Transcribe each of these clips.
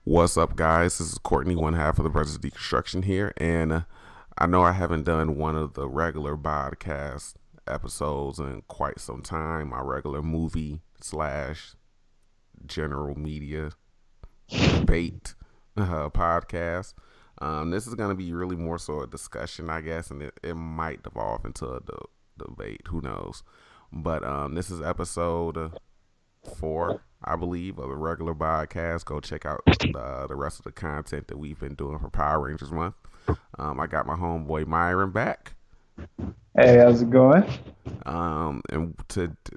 What's up, guys? This is Courtney, one half of the Brothers of Deconstruction here, and I know I haven't done one of the regular BoDcast episodes in quite some time. My regular movie slash general media debate podcast. This is going to be really more so a discussion, I guess, and it might devolve into a debate. Who knows? But this is episode 4, I believe, of the regular podcast. Go check out the rest of the content that we've been doing for Power Rangers Month. I got my homeboy Myron back. Hey, how's it going? And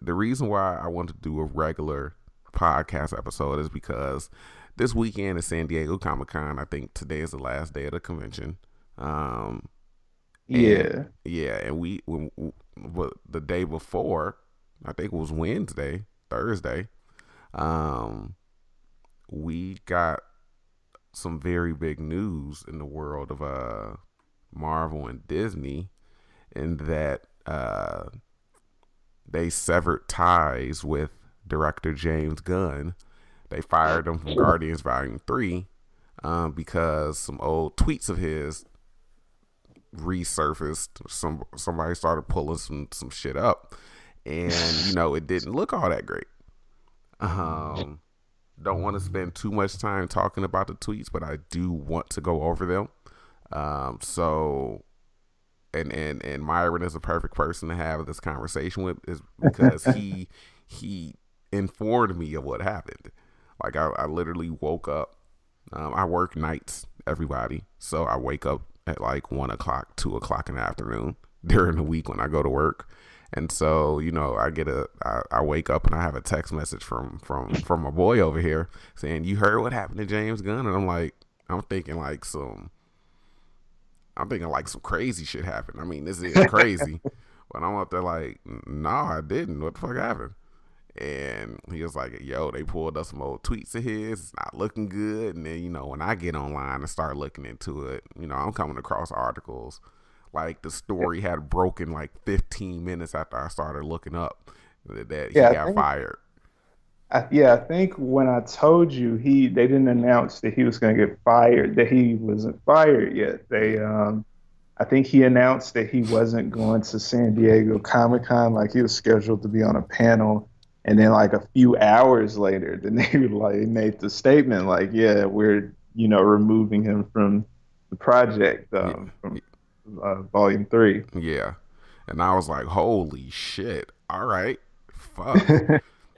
the reason why I want to do a regular podcast episode is because this weekend is San Diego Comic Con. I think today is the last day of the convention. And Yeah. yeah, and the day before, I think it was Wednesday, Thursday, um, we got some very big news in the world of Marvel and Disney, in that they severed ties with director James Gunn. They fired him from Guardians Volume 3 because some old tweets of his resurfaced. Somebody started pulling some shit up, and it didn't look all that great. Um, don't want to spend too much time talking about the tweets, but I do want to go over them. So and Myron is a perfect person to have this conversation with, is because he informed me of what happened. Like I literally woke up. I work nights, everybody, so I wake up at like 1 o'clock, 2 o'clock in the afternoon during the week when I go to work. And so, I wake up and I have a text message from my boy over here saying, "You heard what happened to James Gunn?" And I'm thinking like some crazy shit happened. I mean, this is crazy. But I'm up there like, no, I didn't. What the fuck happened? And he was like, "Yo, they pulled up some old tweets of his. It's not looking good." And then, when I get online and start looking into it, I'm coming across articles like the story had broken like 15 minutes after I started looking up that he Yeah, got fired. I think when I told you they didn't announce that he was going to get fired, that he wasn't fired yet. Yeah. I think he announced that he wasn't going to San Diego Comic Con, like he was scheduled to be on a panel. And then like a few hours later, then they like made the statement like, yeah, we're, removing him from the project, from volume 3. Yeah. And I was like, holy shit. All right. Fuck.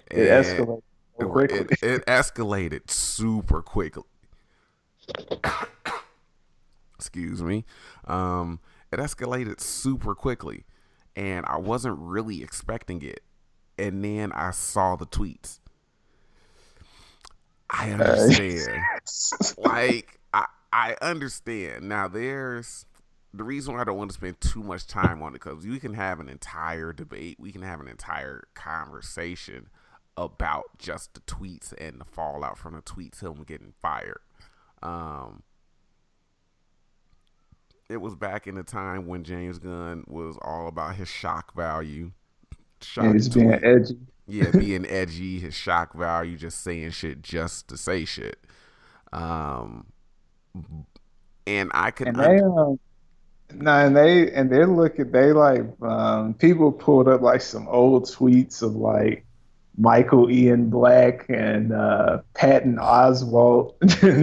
It And escalated so quickly. it escalated super quickly. Excuse me. It escalated super quickly. And I wasn't really expecting it. And then I saw the tweets. I understand. Like, I understand. Now, there's the reason why I don't want to spend too much time on it, because we can have an entire debate, we can have an entire conversation about just the tweets and the fallout from the tweets, him getting fired. Um, it was back in the time when James Gunn was all about his shock value, And shock he's being tweet. edgy. Yeah, being edgy, his shock value, just saying shit just to say shit. Um, and I could And they no, and they're looking they like people pulled up like some old tweets of like Michael Ian Black and Patton Oswalt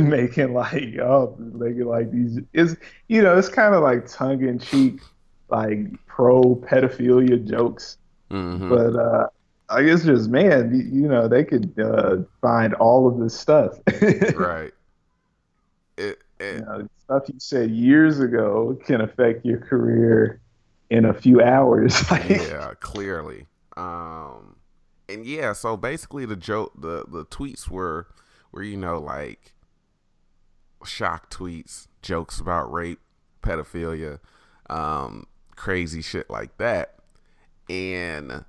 making like these it's kind of like tongue in cheek like pro pedophilia jokes. mm-hmm. But I guess just man, they could find all of this stuff. Right. It Stuff you said years ago can affect your career in a few hours. Like, Yeah, clearly. Um, and yeah, so basically the tweets were like shock tweets, jokes about rape, pedophilia, crazy shit like that. And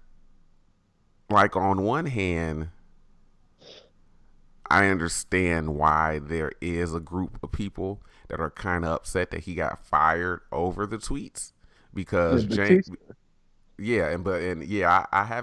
like on one hand, I understand why there is a group of people that are kind of upset that he got fired over the tweets, yeah, because James Batista. Yeah, I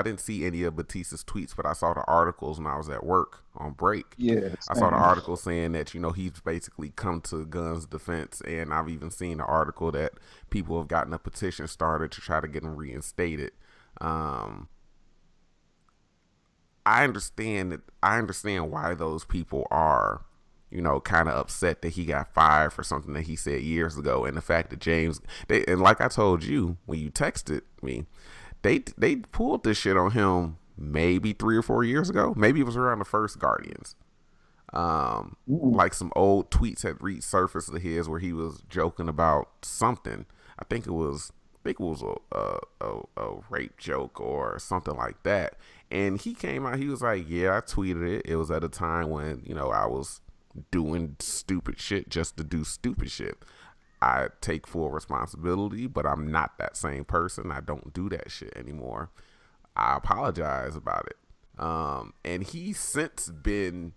didn't see any of Batista's tweets, but I saw the articles when I was at work on break. Yeah, I saw the same. article saying that, he's basically come to Gunn's defense, and I've even seen the article that people have gotten a petition started to try to get him reinstated. Um, I understand why those people are, kind of upset that he got fired for something that he said years ago, and the fact that and like I told you when you texted me, they pulled this shit on him maybe 3 or 4 years ago. Maybe it was around the first Guardians. Ooh. Like some old tweets had resurfaced of his where he was joking about something. I think it was a rape joke or something like that. And he came out. He was like, "Yeah, I tweeted it. It was at a time when I was doing stupid shit just to do stupid shit. I take full responsibility, but I'm not that same person. I don't do that shit anymore. I apologize about it." And he's since been,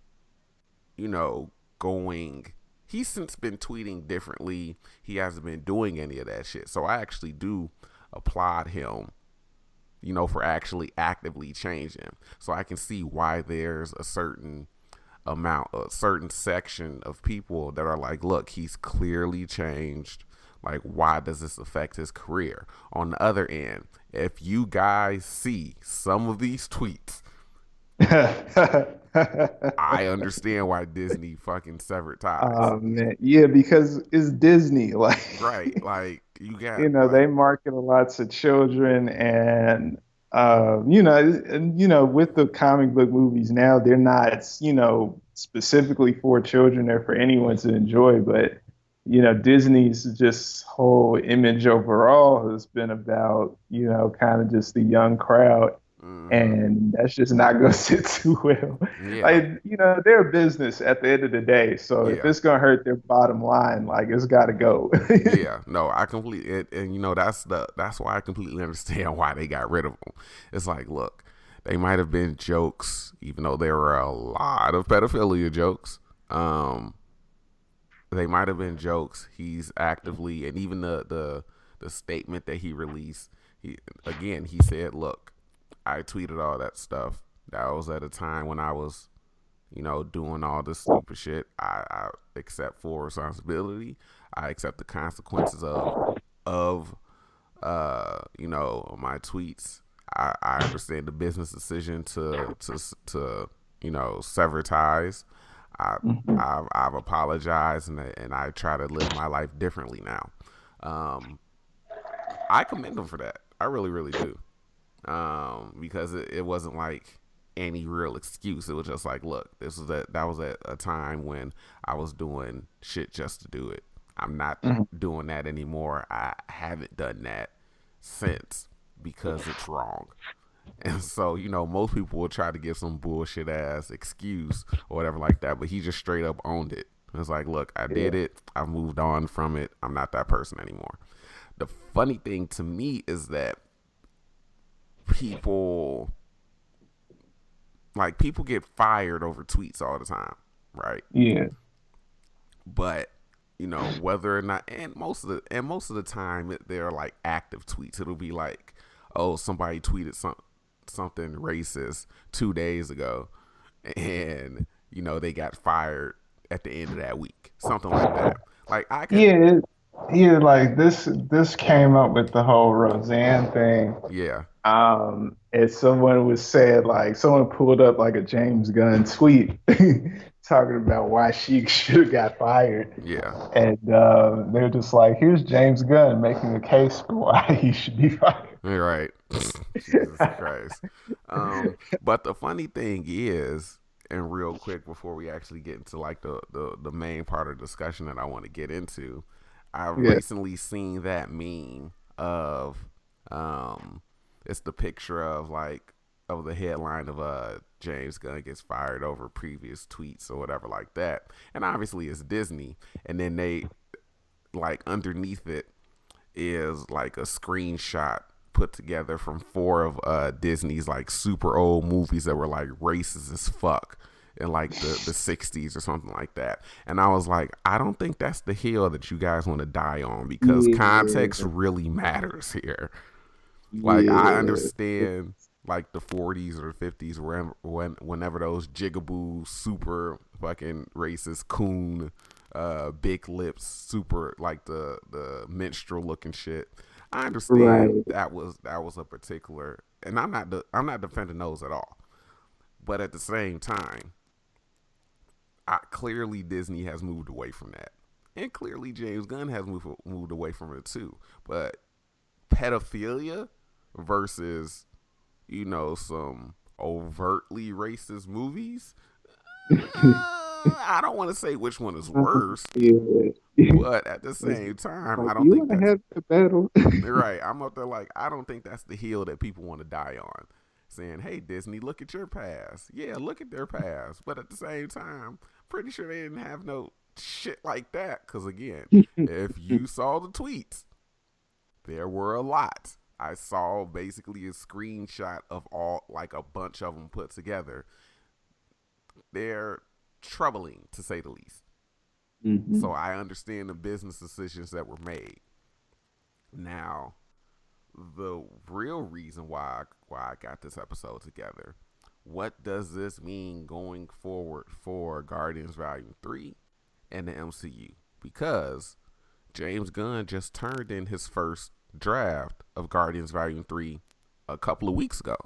you know, going. He's since been tweeting differently. He hasn't been doing any of that shit. So I actually do applaud him, for actually actively changing. So I can see why there's a certain section of people that are like, look, he's clearly changed. Like, why does this affect his career? On the other end, if you guys see some of these tweets, I understand why Disney fucking severed ties. Oh man, yeah, because it's Disney. Like, Right. Like, you got, they like, market a lot to children, and with the comic book movies now, they're not, specifically for children. They're for anyone to enjoy. But Disney's just whole image overall has been about, kind of just the young crowd, mm-hmm. and that's just not going to sit too well. Yeah. Like, they're a business at the end of the day. So if Yeah. it's going to hurt their bottom line, like, it's got to go. Yeah, no, I completely, and that's why I completely understand why they got rid of him. It's like, look, they might have been jokes, even though there were a lot of pedophilia jokes. They might have been jokes. He's actively, and even the statement that he released, he said, look, I tweeted all that stuff. That was at a time when I was, doing all this stupid shit. I accept full responsibility. I accept the consequences of my tweets. I understand the business decision to sever ties. I I've apologized, and I try to live my life differently now. Um, I commend him for that. I really, really do. Because it wasn't like any real excuse. It was just like, look, that was at a time when I was doing shit just to do it. I'm not Mhm. doing that anymore. I haven't done that since because it's wrong. And so, most people will try to give some bullshit ass excuse or whatever like that, but he just straight up owned it. It's like, look, I did Yeah. it. I've moved on from it. I'm not that person anymore. The funny thing to me is that people people get fired over tweets all the time, right? Yeah. But whether or not, and most of the time they're like active tweets. It'll be like, oh, somebody tweeted something racist 2 days ago, and they got fired at the end of that week, something like that. Like, I could, Yeah. Yeah. Like, this came up with the whole Roseanne thing. yeah, And someone was said, like, someone pulled up like a James Gunn tweet talking about why she should have got fired. yeah. And they're just like, here's James Gunn making a case for why he should be fired. You're right. Jesus Christ. But the funny thing is, and real quick before we actually get into like the main part of the discussion that I want to get into, I've Yeah. recently seen that meme of it's the picture of the headline of James Gunn gets fired over previous tweets or whatever like that. And obviously it's Disney, and then they like underneath it is like a screenshot put together from four of Disney's like super old movies that were like racist as fuck in like the 60s or something like that. And I was like, I don't think that's the hill that you guys want to die on, because context Yeah. really matters here. Like I Yeah. understand like the 40s or 50s whenever those jigaboo super fucking racist coon big lips super like the minstrel looking shit. I understand Right. that was a particular, and I'm not defending those at all. But at the same time, clearly Disney has moved away from that. And clearly James Gunn has moved away from it too. But pedophilia versus, some overtly racist movies. I don't want to say which one is worse, Yeah. but at the It's same time, like, I don't you think want to that's have a battle? right. I'm up there like, I don't think that's the hill that people want to die on. Saying, hey, Disney, look at your past. Yeah, look at their past. But at the same time, pretty sure they didn't have no shit like that. Because again, if you saw the tweets, there were a lot. I saw basically a screenshot of all, like a bunch of them put together. They're troubling, to say the least. So Hmm. I understand the business decisions that were made. Now, the real reason why I got this episode together. What does this mean going forward for Guardians Volume 3 and the MCU? Because James Gunn just turned in his first draft of Guardians Volume 3 a couple of weeks ago.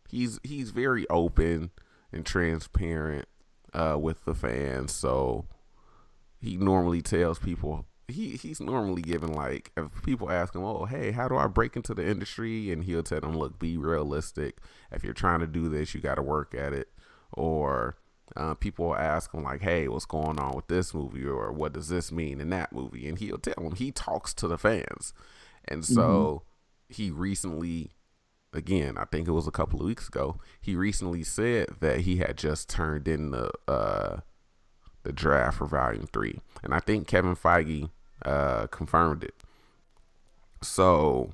He's very open and transparent with the fans, so he normally tells people he's normally given, like, if people ask him, oh, hey, how do I break into the industry, and he'll tell them, look, be realistic. If you're trying to do this, you got to work at it. Or people will ask him, like, hey, what's going on with this movie, or what does this mean in that movie, and he'll tell them. He talks to the fans. And Hmm. so he recently, again, I think it was a couple of weeks ago, he recently said that he had just turned in the draft for Volume 3. And I think Kevin Feige confirmed it. So,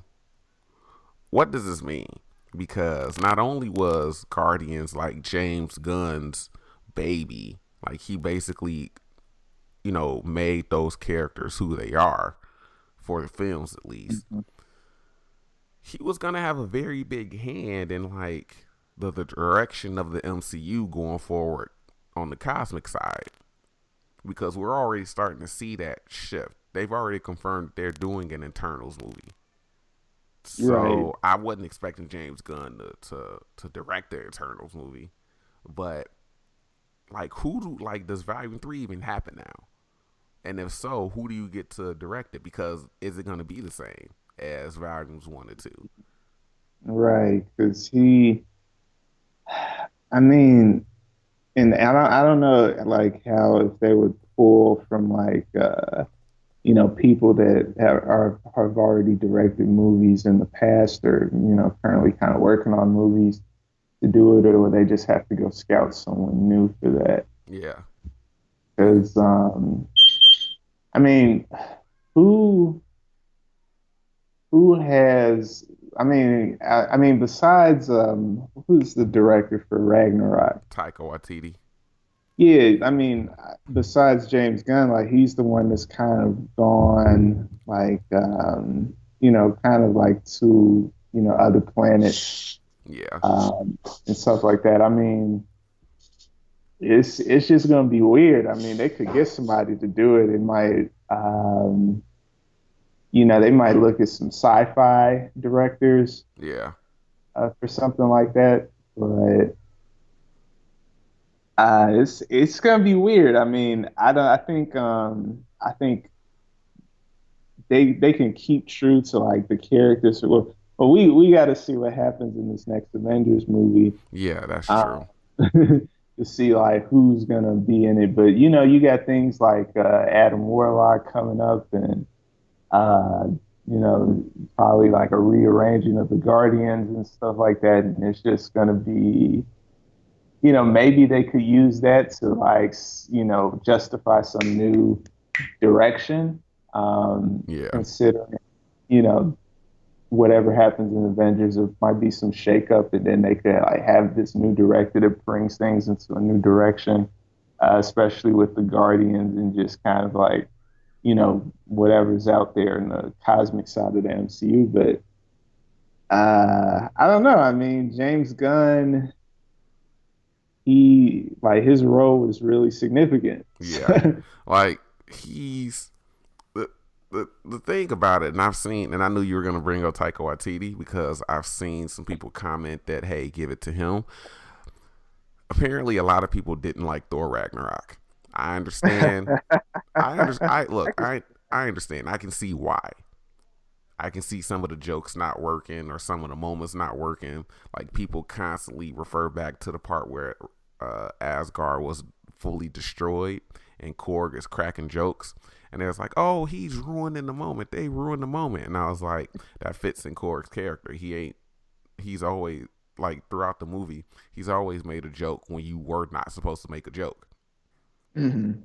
what does this mean? Because not only was Guardians like James Gunn's baby, like he basically, made those characters who they are for the films at least. Hmm. He was gonna have a very big hand in like the direction of the MCU going forward on the cosmic side, because we're already starting to see that shift. They've already confirmed they're doing an Eternals movie. Right. So I wasn't expecting James Gunn to direct the Eternals movie. But like does Volume 3 even happen now? And if so, who do you get to direct it? Because is it gonna be the same as Volumes 1 and 2? Right. Because I mean, and I don't know like how if they would pull from like people that have already directed movies in the past or currently kind of working on movies to do it, or would they just have to go scout someone new for that? Yeah. Because I mean, who who has? I mean, besides who's the director for Ragnarok? Taika Waititi. Yeah, I mean, besides James Gunn, like he's the one that's kind of gone, like, kind of like to, other planets, Yeah. and stuff like that. I mean, it's just gonna be weird. I mean, they could get somebody to do it. It might, they might look at some sci-fi directors Yeah. for something like that, but. It's gonna be weird. I mean, I don't. I think they can keep true to like the characters. Well, we got to see what happens in this next Avengers movie Yeah, that's uh, true. to see like who's gonna be in it. But you got things like Adam Warlock coming up, and uh, you know, probably like a rearranging of the Guardians and stuff like that. And it's just gonna be maybe they could use that to like, justify some new direction, Yeah. considering, you know, whatever happens in Avengers, there might be some shakeup, and then they could like have this new director that brings things into a new direction, especially with the Guardians and just kind of like, whatever's out there in the cosmic side of the MCU. But I don't know. I mean, James Gunn, he like his role is really significant. Yeah, like he's the thing about it, and I've seen, and I knew you were gonna bring up Taika Waititi because I've seen some people comment that hey, give it to him. Apparently, a lot of people didn't like Thor Ragnarok. I understand. I understand. I I look. can, I understand. I can see why. I can see some of the jokes not working or some of the moments not working. Like people constantly refer back to the part where Asgard was fully destroyed and Korg is cracking jokes. And it was like, oh, he's ruining the moment. They ruined the moment. And I was like, that fits in Korg's character. He's always, like, throughout the movie, he's always made a joke when you were not supposed to make a joke. mhm.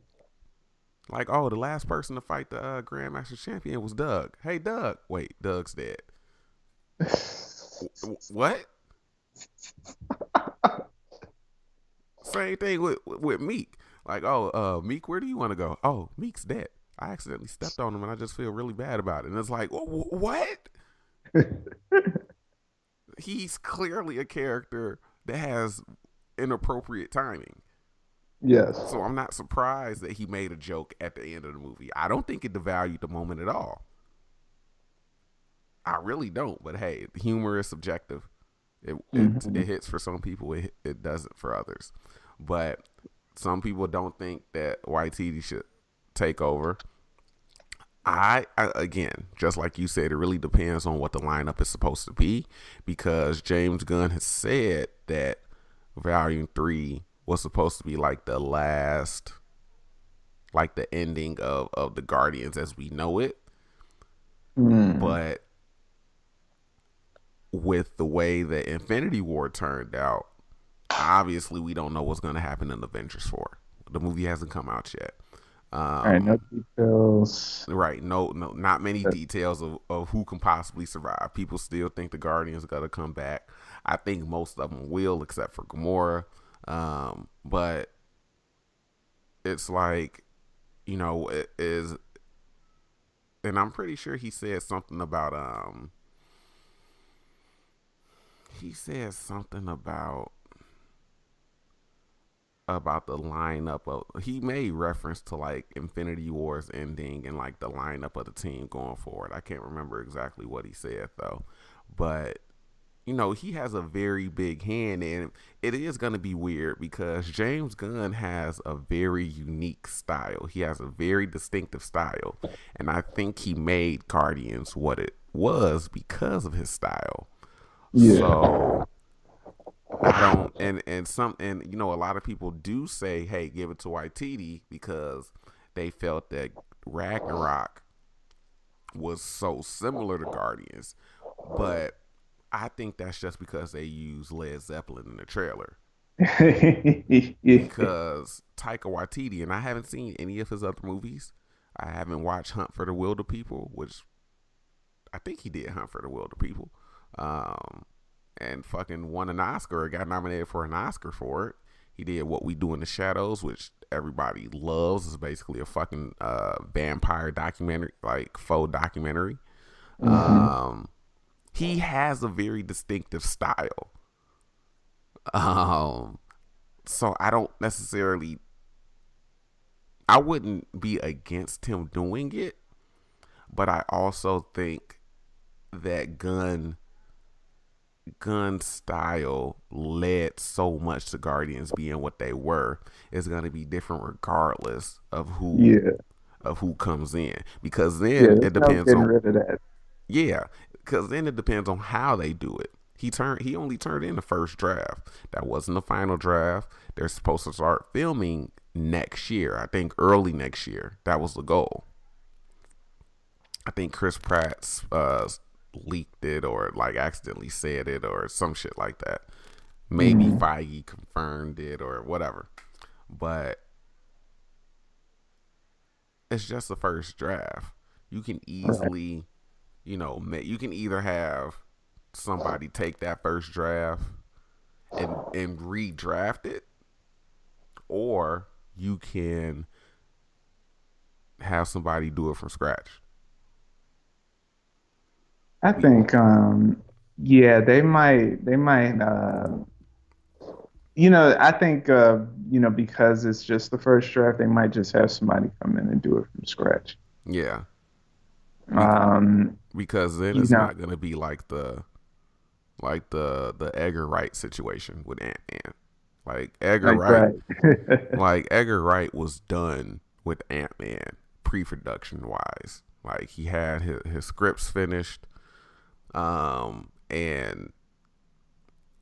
Like, oh, the last person to fight the Grandmaster Champion was Doug. Hey, Doug. Wait, Doug's dead. What? Same thing with Meek. Like, oh, Meek, where do you want to go? Oh, Meek's dead. I accidentally stepped on him, and I just feel really bad about it. And it's like, what? He's clearly a character that has inappropriate timing. Yes. So I'm not surprised that he made a joke at the end of the movie. I don't think it devalued the moment at all. I really don't. But hey, humor is subjective. It Mhm. hits for some people. It doesn't for others. But some people don't think that YTD should take over. I again, just like you said, it really depends on what the lineup is supposed to be, because James Gunn has said that Volume 3 was supposed to be like the last, like the ending of the Guardians as we know it. Mm. But with the way that Infinity War turned out, obviously we don't know what's going to happen in Avengers 4. The movie hasn't come out yet. All right, no Um, details. right, no, not many details of who can possibly survive. People still think the Guardians are going to come back. I think most of them will, except for Gamora. But it's like, it is, and I'm pretty sure he said something about he said something about the lineup of, he made reference to like Infinity Wars ending and like the lineup of the team going forward. I can't remember exactly what he said though, but he has a very big hand, and it is going to be weird because James Gunn has a very unique style. He has a very distinctive style, and I think he made Guardians what it was because of his style. Yeah. So I don't, and a lot of people do say, hey, give it to YTD because they felt that Ragnarok was so similar to Guardians, but I think that's just because they use Led Zeppelin in the trailer. Yeah. Because Taika Waititi, and I haven't seen any of his other movies. I haven't watched Hunt for the Wilder People, which I think he did Hunt for the Wilder People, um, and fucking won an Oscar or got nominated for an Oscar for it. He did What We Do in the Shadows, which everybody loves. It's basically a fucking vampire documentary, like faux documentary. Hmm. Um, he has a very distinctive style. Um, so I don't necessarily, I wouldn't be against him doing it, but I also think that Gunn style led so much to Guardians being what they were is going to be different regardless Yeah. of who comes in, because Yeah. then There's it no depends getting on, rid of that. yeah, because then it depends on how they do it. He only turned in the first draft. That wasn't the final draft. They're supposed to start filming next year. I think early next year. That was the goal. I think Chris Pratt leaked it or like accidentally said it or some shit like that. Maybe Hmm. Feige confirmed it or whatever. But it's just the first draft. You can Right. easily, you can either have somebody take that first draft and redraft it, or you can have somebody do it from scratch. I think Yeah, they might I think because it's just the first draft, they might just have somebody come in and do it from scratch. Yeah, Bec- Um, because then you it's know, not gonna be like the Edgar Wright situation with Ant Man. Like Edgar like Wright, right. like Edgar Wright was done with Ant Man pre-production wise. Like he had his scripts finished, and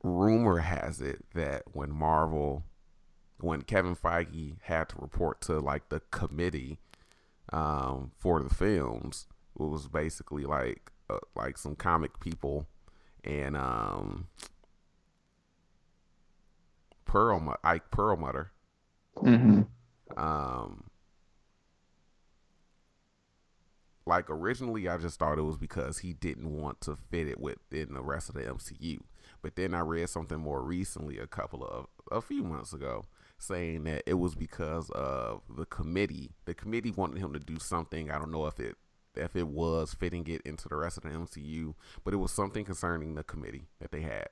rumor has it that when Kevin Feige had to report to like the committee for the films, it was basically like some comic people and Ike Perlmutter. Hmm. Um, like originally, I just thought it was because he didn't want to fit it within the rest of the MCU. But then I read something more recently, a few months ago, saying that it was because of the committee. The committee wanted him to do something. I don't know if it was fitting it into the rest of the MCU, but it was something concerning the committee that they had.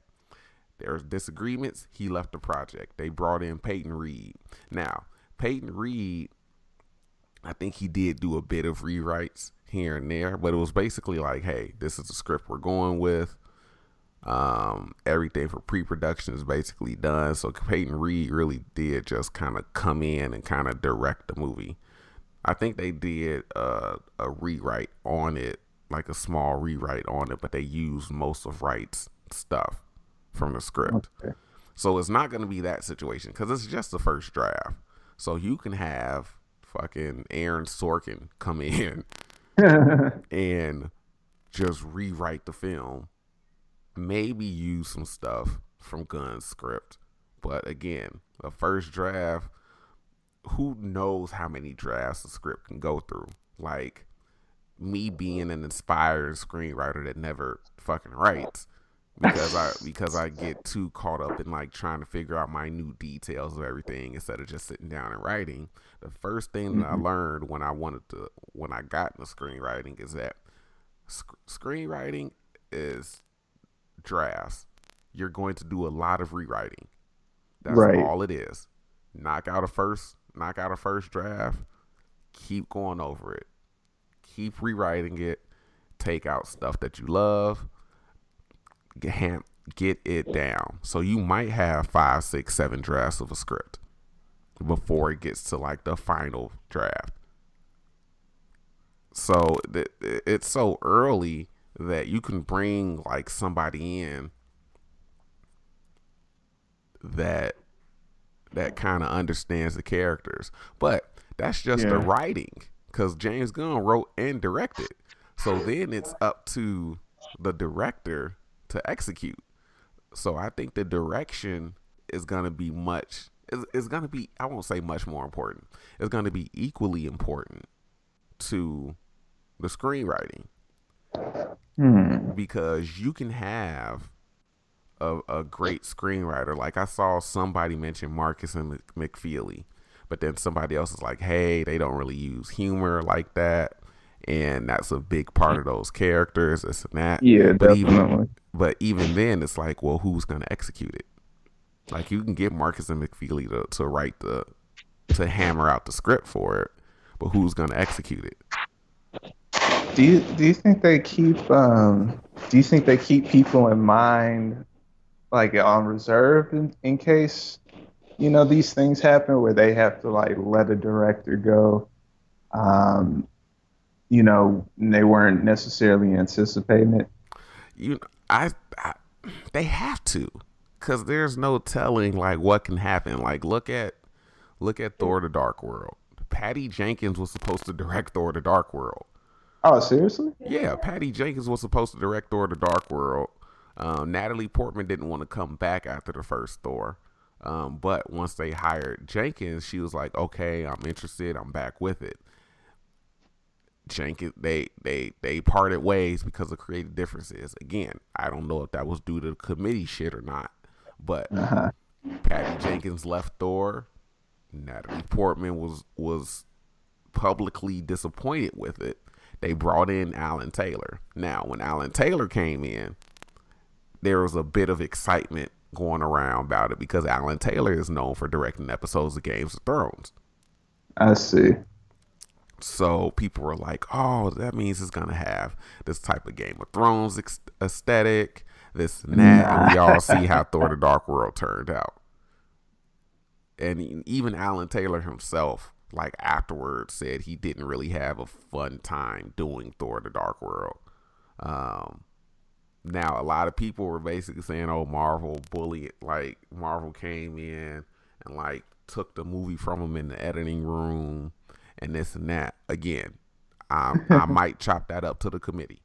There was disagreements. He left the project. They brought in Peyton Reed. Now, Peyton Reed, I think he did do a bit of rewrites here and there, but it was basically like, hey, this is the script we're going with. Everything for pre-production is basically done. So Peyton Reed really did just kind of come in and kind of direct the movie. I think they did a rewrite on it, like a small rewrite on it, but they used most of Wright's stuff from the script. Okay. So it's not going to be that situation because it's just the first draft. So you can have fucking Aaron Sorkin come in and just rewrite the film, maybe use some stuff from Gunn's script. But again, a first draft, who knows how many drafts the script can go through? Like me being an inspired screenwriter that never fucking writes because I get too caught up in like trying to figure out minute details of everything instead of just sitting down and writing. The first thing that I Mhm. learned when I got into screenwriting is that screenwriting is drafts. You're going to do a lot of rewriting. That's Right. all it is. Knock out a first draft, keep going over it. Keep rewriting it. Take out stuff that you love. Get it down. So you might have 5, 6, 7 drafts of a script before it gets to like the final draft. So it's so early that you can bring like somebody in that kind of understands the characters. But that's just the Yeah. writing because James Gunn wrote and directed. So then it's up to the director to execute. So I think the direction is going to be is going to be, I won't say much more important. It's going to be equally important to the screenwriting Hmm. because you can have a great screenwriter. Like I saw somebody mention Marcus and McFeely, but then somebody else is like, hey, they don't really use humor like that. And that's a big part of those characters, this and that. Yeah, But even definitely. but even then, it's like, well, who's gonna execute it? Like you can get Marcus and McFeely to write to hammer out the script for it, but who's gonna execute it? Do you think they keep do you think they keep people in mind like on reserve in case these things happen where they have to like let a director go um and they weren't necessarily anticipating it. You, I they have to, cause there's no telling like what can happen. Like look at Thor: The Dark World. Patty Jenkins was supposed to direct Thor: The Dark World. Oh, seriously? Yeah, Patty Jenkins was supposed to direct Thor: The Dark World. Natalie Portman didn't want to come back after the first Thor. But once they hired Jenkins, she was like, okay, I'm interested. I'm back with it. Jenkins, they parted ways because of creative differences. Again, I don't know if that was due to the committee shit or not. But Uh-huh. Patty Jenkins left Thor. Natalie Portman was publicly disappointed with it. They brought in Alan Taylor. Now, when Alan Taylor came in, there was a bit of excitement going around about it because Alan Taylor is known for directing episodes of Games of Thrones. I see. So people were like, "Oh, that means it's gonna have this type of Game of Thrones aesthetic, this and that," and Nah. we all see how Thor: The Dark World turned out. And even Alan Taylor himself, like afterwards, said he didn't really have a fun time doing Thor: The Dark World. Um, Now a lot of people were basically saying, "Oh, Marvel bullied," like Marvel came in and like took the movie from him in the editing room and this and that. Again, I might chop that up to the committee,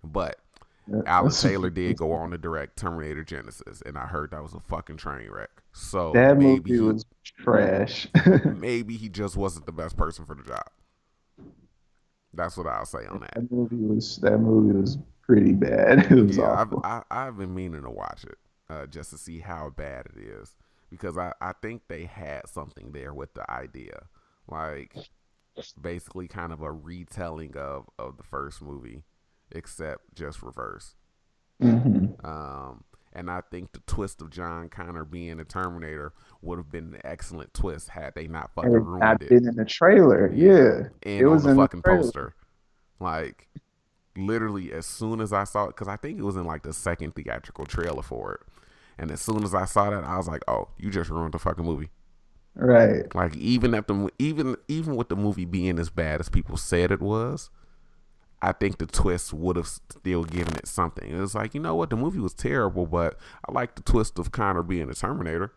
but Alan Taylor did go on to direct Terminator Genesis, and I heard that was a fucking train wreck. So That movie was trash. maybe he just wasn't the best person for the job. That's what I'll say on that. That movie was pretty bad. It was Yeah, awful. I've been meaning to watch it just to see how bad it is because I think they had something there with the idea, like basically kind of a retelling of the first movie, except just reverse. Hmm. Um, and I think the twist of John Connor being a Terminator would have been an excellent twist had they not fucking And ruined I've it. been in the trailer. Yeah, Yeah, it and on was the in the fucking trailer. poster, like literally as soon as I saw it, because I think it was in like the second theatrical trailer for it, and as soon as I saw that, I was like, "Oh, you just ruined the fucking movie." Right. Like even with the movie being as bad as people said it was, I think the twist would have still given it something. It was like, you know what, the movie was terrible, but I like the twist of Connor being a Terminator.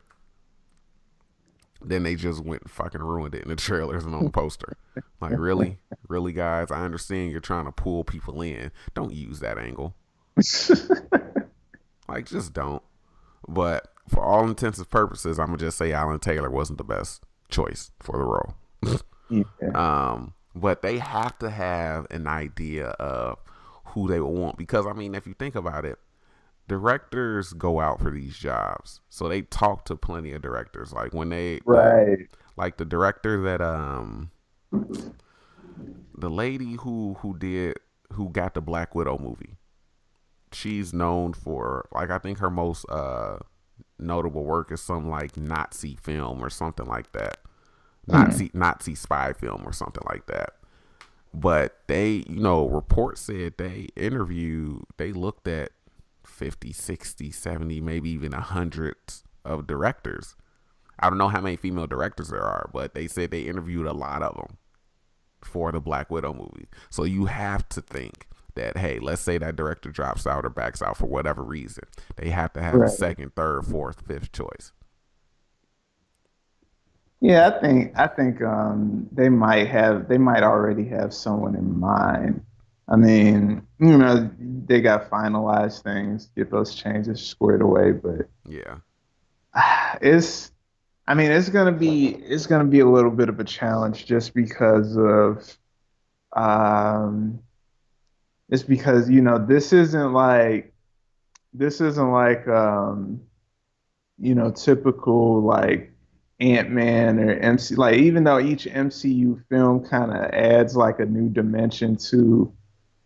Then they just went and fucking ruined it in the trailers and on the poster. Like, really? Really, guys? I understand you're trying to pull people in. Don't use that angle. Like, just don't. But for all intents and purposes, I'm going to just say Alan Taylor wasn't the best choice for the role. Yeah. But they have to have an idea of who they want. Because, I mean, if you think about it, directors go out for these jobs. So they talk to plenty of directors. Like, when Right. like the director that, the lady who got the Black Widow movie, she's known for, like, I think her most notable work is some like Nazi film or something like that. Nazi spy film or something like that. But they, reports said they looked at 50, 60, 70, maybe even 100 of directors. I don't know how many female directors there are, but they said they interviewed a lot of them for the Black Widow movie. So you have to think that, hey, let's say that director drops out or backs out for whatever reason. They have to have a Right. second, third, fourth, fifth choice. Yeah, I think they might already have someone in mind. I mean, they got finalized things, get those changes squared away, but Yeah. it's I mean, it's gonna be a little bit of a challenge just because of um it's because this isn't like typical like Ant-Man or MC, like even though each MCU film kind of adds like a new dimension to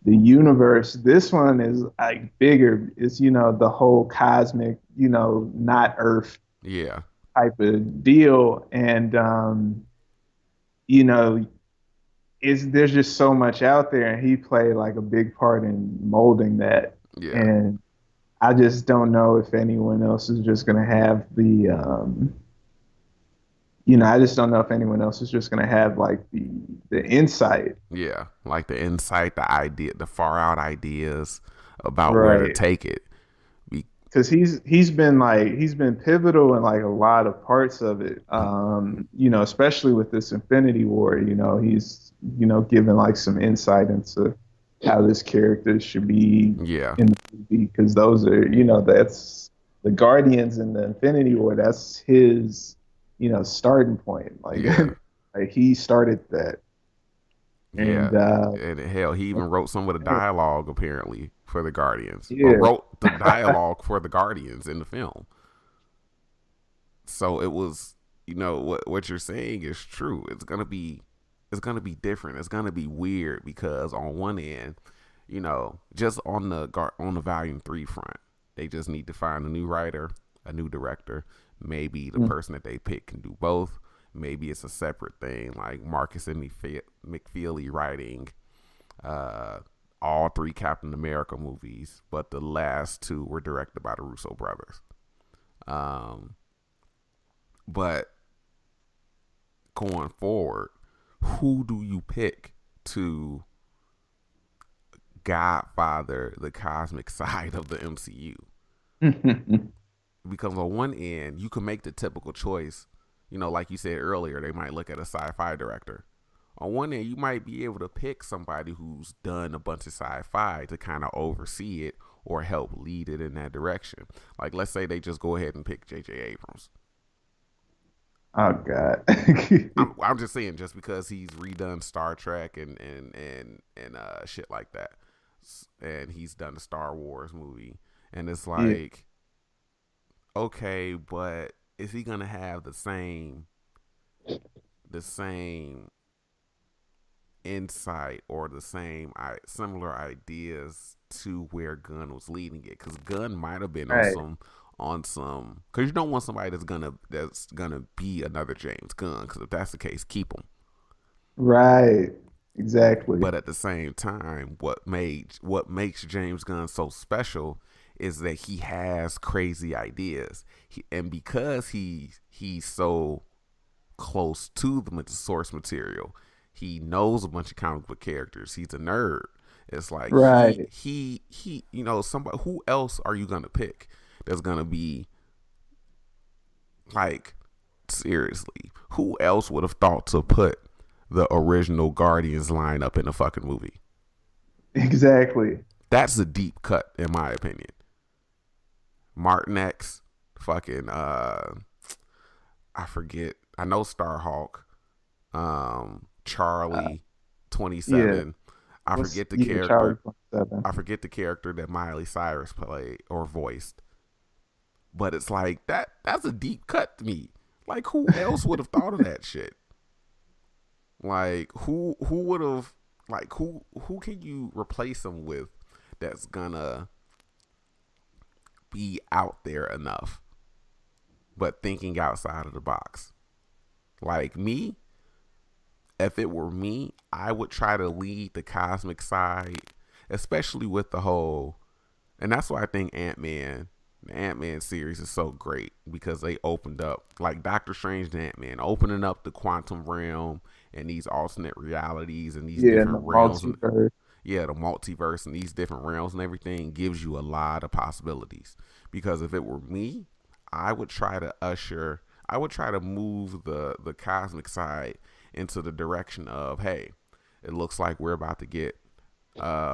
the universe, this one is like bigger. It's the whole cosmic, not Earth Yeah. type of deal. And you know, there's just so much out there, and he played like a big part in molding that. Yeah. And I just don't know if anyone else is just gonna have I just don't know if anyone else is just gonna have like the insight. Yeah. Like the insight, the idea, the far out ideas about where to Right. take it. Because he's been pivotal in like a lot of parts of it. Especially with this Infinity War, he's given like some insight into how this character should be Yeah. in the movie, because those are that's the Guardians in the Infinity War. That's his starting point. Like, Yeah. like he started that. Yeah. And And hell, he even wrote some of the dialogue apparently for the Guardians, or yeah. wrote the dialogue for the Guardians in the film. So it was, what you're saying is true. It's gonna be different. It's gonna be weird because on one end, just on the Volume 3 front, They just need to find a new writer, a new director. Maybe the Mm. person that they pick can do both. Maybe it's a separate thing, like Marcus and McFeely writing uh, all three Captain America movies, but the last two were directed by the Russo brothers. Um, but going forward, who do you pick to godfather the cosmic side of the MCU? Because on one end, you can make the typical choice. You know, like you said earlier, they might look at a sci-fi director. On one end, you might be able to pick somebody who's done a bunch of sci-fi to kind of oversee it or help lead it in that direction. Like, let's say they just go ahead and pick J.J. Abrams. Oh God. I'm just saying, just because he's redone Star Trek and shit like that, and he's done the Star Wars movie, and it's Yeah. like, okay, but is he gonna have the same insight or the same similar ideas to where Gunn was leading it? Because Gunn might have been Right. on some, because you don't want somebody that's gonna be another James Gunn, because if that's the case, keep him. Right. Exactly. But at the same time, what makes James Gunn so special is that he has crazy ideas, and because he's so close to the source material, he knows a bunch of comic book characters. He's a nerd. It's like Right. somebody. Who else are you gonna pick that's gonna be like, seriously? Who else would have thought to put the original Guardians lineup in a fucking movie? Exactly. That's a deep cut, in my opinion. Martin X, fucking I forget. I know Starhawk, Uh, Charlie, yeah. 27. I What's forget the yeah, Charlie character. 27. I forget the character that Miley Cyrus played or voiced. But it's like that's a deep cut to me. Like, who else would have thought of that shit? Like, who would have, like, who can you replace him with that's gonna be out there enough but thinking outside of the box? Like me, if it were me, I would try to lead the cosmic side, especially with the whole, and that's why I think the Ant Man series is so great, because they opened up, like Doctor Strange and Ant Man, opening up the quantum realm and these alternate realities and these Yeah, in the different realms, and multiverse. yeah, the multiverse and these different realms and everything gives you a lot of possibilities. Because if it were me, I would try to usher, I would try to move the cosmic side into the direction of, hey, it looks like we're about to get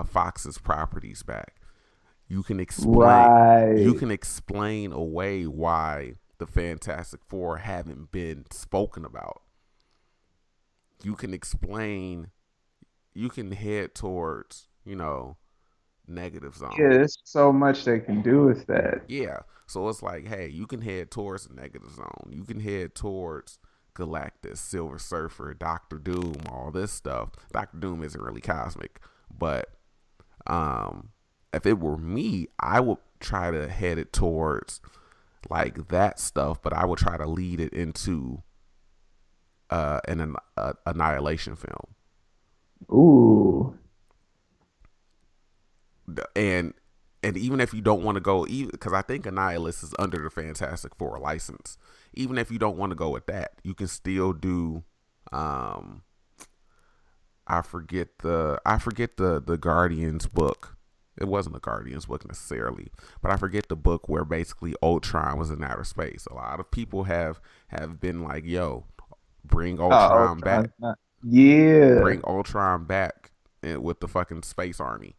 Fox's properties back. You can explain you Right. can explain away why the Fantastic Four haven't been spoken about. You can explain, you can head towards, negative Yeah, zone. there's so much they can do with that. Yeah. So it's like, hey, you can head towards the negative zone. You can head towards Galactus, Silver Surfer, Doctor Doom, all this stuff. Doctor Doom isn't really cosmic, but um, if it were me, I would try to head it towards like that stuff, but I would try to lead it into an annihilation film. Ooh. and and even if you don't want to go, because I think Annihilus is under the Fantastic Four license, even if you don't want to go with that, you can still do. Um, I forget the Guardians book. It wasn't a Guardians book necessarily, but I forget the book where basically Ultron was in outer space. A lot of people have been like, "Yo, bring Oh, Ultron back, Ultron's not. Yeah. bring Ultron back with the fucking space army."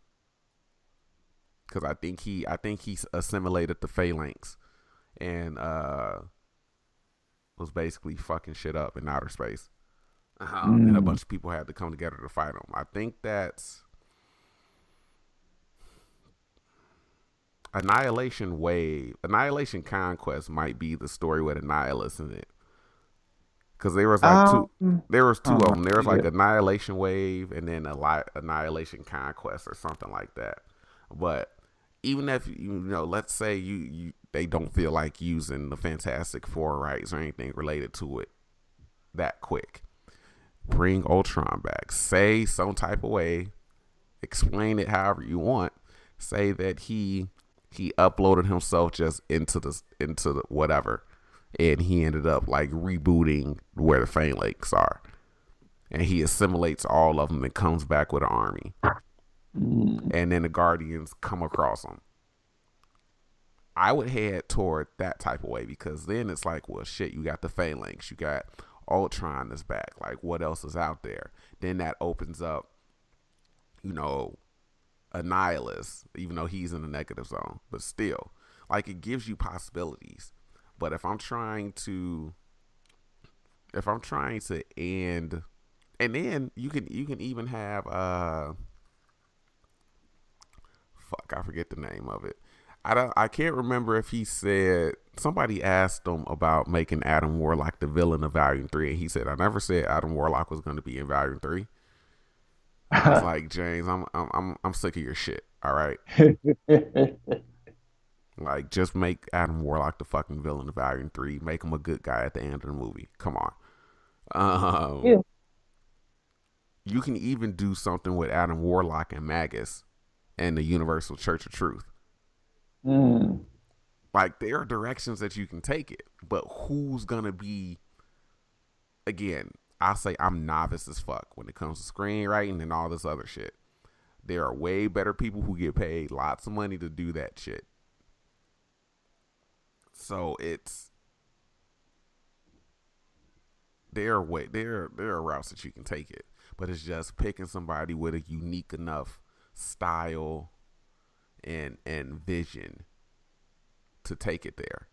Because I think he assimilated the phalanx and was basically fucking shit up in outer space. And a Mm. bunch of people had to come together to fight him. I think that's Annihilation Wave. Annihilation Conquest might be the story with Annihilus in it. Because there was like two. Um, There was I two don't of know. them. There was like Yeah. Annihilation Wave and then Annihilation Conquest or something like that. But even if let's say they don't feel like using the Fantastic Four rights or anything related to it that quick. Bring Ultron back. Say some type of way. Explain it however you want. Say that he uploaded himself just into the whatever, and he ended up like rebooting where the Faint Lakes are, and he assimilates all of them and comes back with an army, and then the Guardians come across him. I would head toward that type of way, because then it's like, well, shit, you got the Phalanx, you got Ultron that's back. Like, what else is out there? Then that opens up, a nihilist, even though he's in the negative zone, but still, like, it gives you possibilities. But if I'm trying to end, and then you can even have fuck, I forget the name of it. I can't remember if he said, somebody asked him about making Adam Warlock the villain of Volume 3, and he said, I never said Adam Warlock was going to be in Volume 3. I was like, James, I'm sick of your shit. All right. Like, just make Adam Warlock the fucking villain of Volume 3. Make him a good guy at the end of the movie. Come on. Yeah. You can even do something with Adam Warlock and Magus and the Universal Church of Truth. Like, there are directions that you can take it, but who's gonna be? Again, I say I'm novice as fuck when it comes to screenwriting and all this other shit. There are way better people who get paid lots of money to do that shit. So there are routes that you can take it, but it's just picking somebody with a unique enough style and vision to take it there.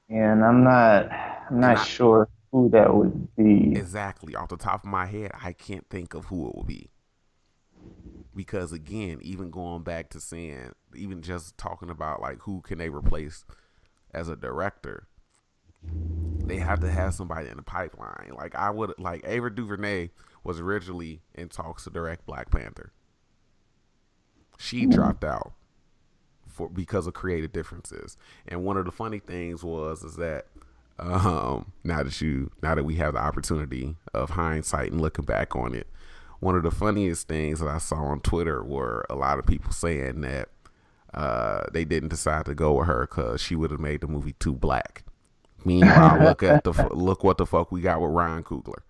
And I'm not sure who that would be. Exactly. Off the top of my head, I can't think of who it will be. Because again, even going back to saying, even just talking about like who can they replace as a director, they have to have somebody in the pipeline. Like Ava DuVernay was originally in talks to direct Black Panther. She dropped out because of creative differences. And one of the funny things is that now that we have the opportunity of hindsight and looking back on it, one of the funniest things that I saw on Twitter were a lot of people saying that they didn't decide to go with her because she would have made the movie too black. Meanwhile, look what the fuck we got with Ryan Coogler.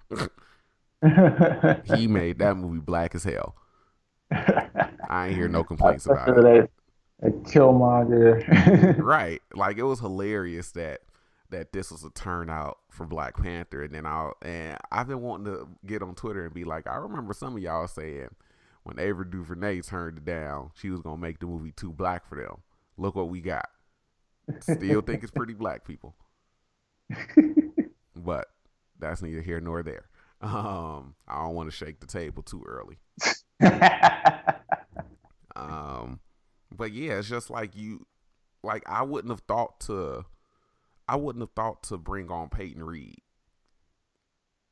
He made that movie black as hell. I ain't hear no complaints about it. A Killmonger. Right. Like, it was hilarious that this was a turnout for Black Panther. And then I've been wanting to get on Twitter and be like, I remember some of y'all saying when Ava DuVernay turned it down, she was going to make the movie too black for them. Look what we got. Still think it's pretty black, people. But that's neither here nor there. I don't want to shake the table too early. But yeah, it's just like I wouldn't have thought to bring on Peyton Reed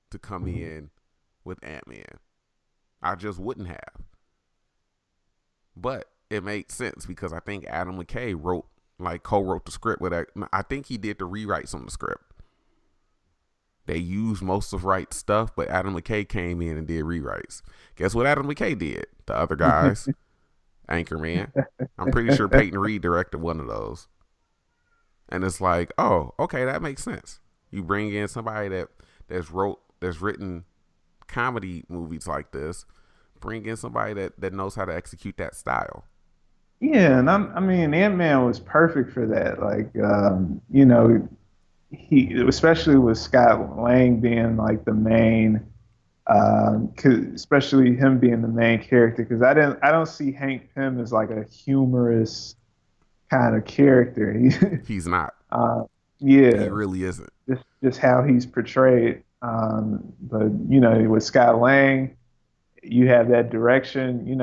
to come in with Ant-Man. I just wouldn't have. But it made sense because I think Adam McKay co-wrote the script with that. I think he did the rewrites on the script. They used most of Wright's stuff, but Adam McKay came in and did rewrites. Guess what Adam McKay did? The other guys, Anchorman. I'm pretty sure Peyton Reed directed one of those. And it's like, oh, okay, that makes sense. You bring in somebody that's written comedy movies like this. Bring in somebody that knows how to execute that style. Yeah, and Ant-Man was perfect for that. Like, he, especially with Scott Lang being like the main, especially him being the main character, because I don't see Hank Pym as like a humorous kind of character. He's not. Yeah, he really isn't. Just how he's portrayed. But with Scott Lang, you have that direction. Getting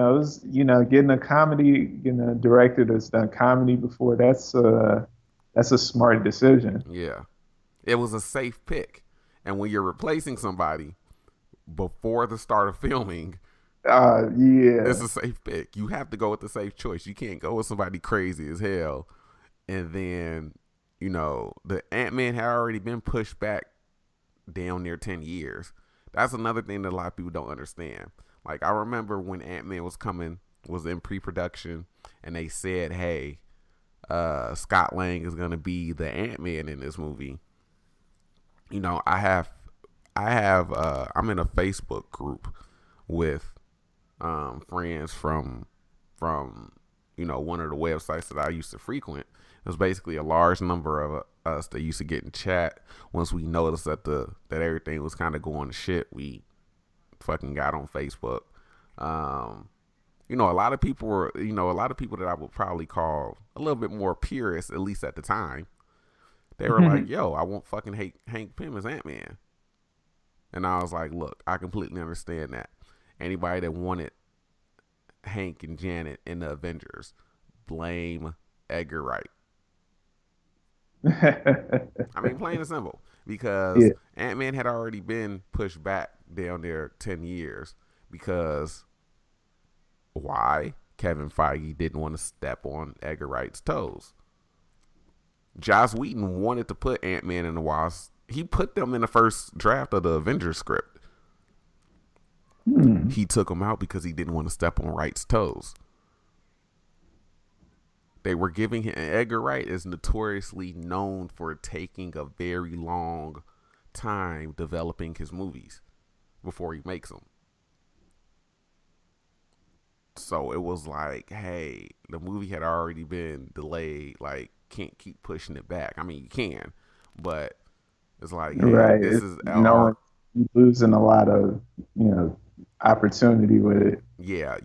a director that's done comedy before, that's a smart decision. Yeah. It was a safe pick. And when you're replacing somebody before the start of filming, Yeah. It's a safe pick. You have to go with the safe choice. You can't go with somebody crazy as hell. And then, the Ant-Man had already been pushed back damn near 10 years. That's another thing that a lot of people don't understand. Like, I remember when Ant-Man was in pre-production, and they said, hey, Scott Lang is going to be the Ant-Man in this movie. I I'm in a Facebook group with friends from one of the websites that I used to frequent. It was basically a large number of us that used to get in chat. Once we noticed that everything was kind of going to shit, we fucking got on Facebook. Um, a lot of people were, a lot of people that I would probably call a little bit more purists, at least at the time. They were like, "Yo, I won't fucking hate Hank Pym as Ant-Man," and I was like, "Look, I completely understand that. Anybody that wanted Hank and Janet in the Avengers, blame Edgar Wright. I mean, plain and simple. Because Yeah. Ant-Man had already been pushed back down there 10 years. Because why? Kevin Feige didn't want to step on Edgar Wright's toes. Joss Whedon wanted to put Ant-Man in the Wasp. He put them in the first draft of the Avengers script. Hmm. He took them out because he didn't want to step on Wright's toes. They were giving him, Edgar Wright is notoriously known for taking a very long time developing his movies before he makes them. So it was like, hey, the movie had already been delayed. Like, can't keep pushing it back. I mean, you can, but it's like, hey, Right. this It's is knowing our, you're losing a lot of, opportunity with it. yeah.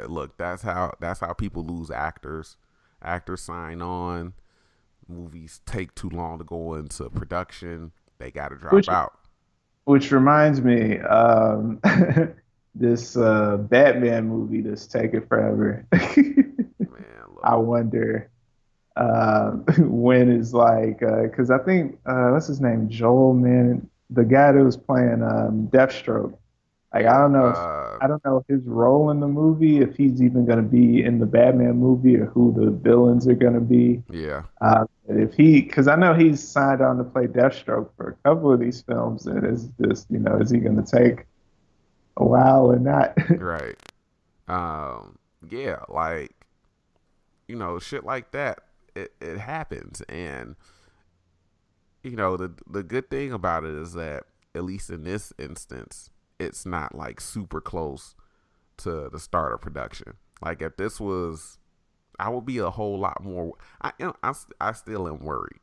Look. That's how people lose actors. Actors sign on. Movies take too long to go into production. They got to drop Which out. which reminds me, this Batman movie that's taking forever. Man, I look. wonder when is like because I think what's his name, Joel, man, the guy that was playing Deathstroke. Like Yeah. I don't know his role in the movie, if he's even going to be in the Batman movie or who the villains are going to be. Yeah. If he, because I know he's signed on to play Deathstroke for a couple of these films, and it's just, is he going to take a while or not? Right. Yeah. Like, shit like that. It happens, and the good thing about it is that at least in this instance, it's not like super close to the start of production. Like if this was, I would be a whole lot more. I still am worried.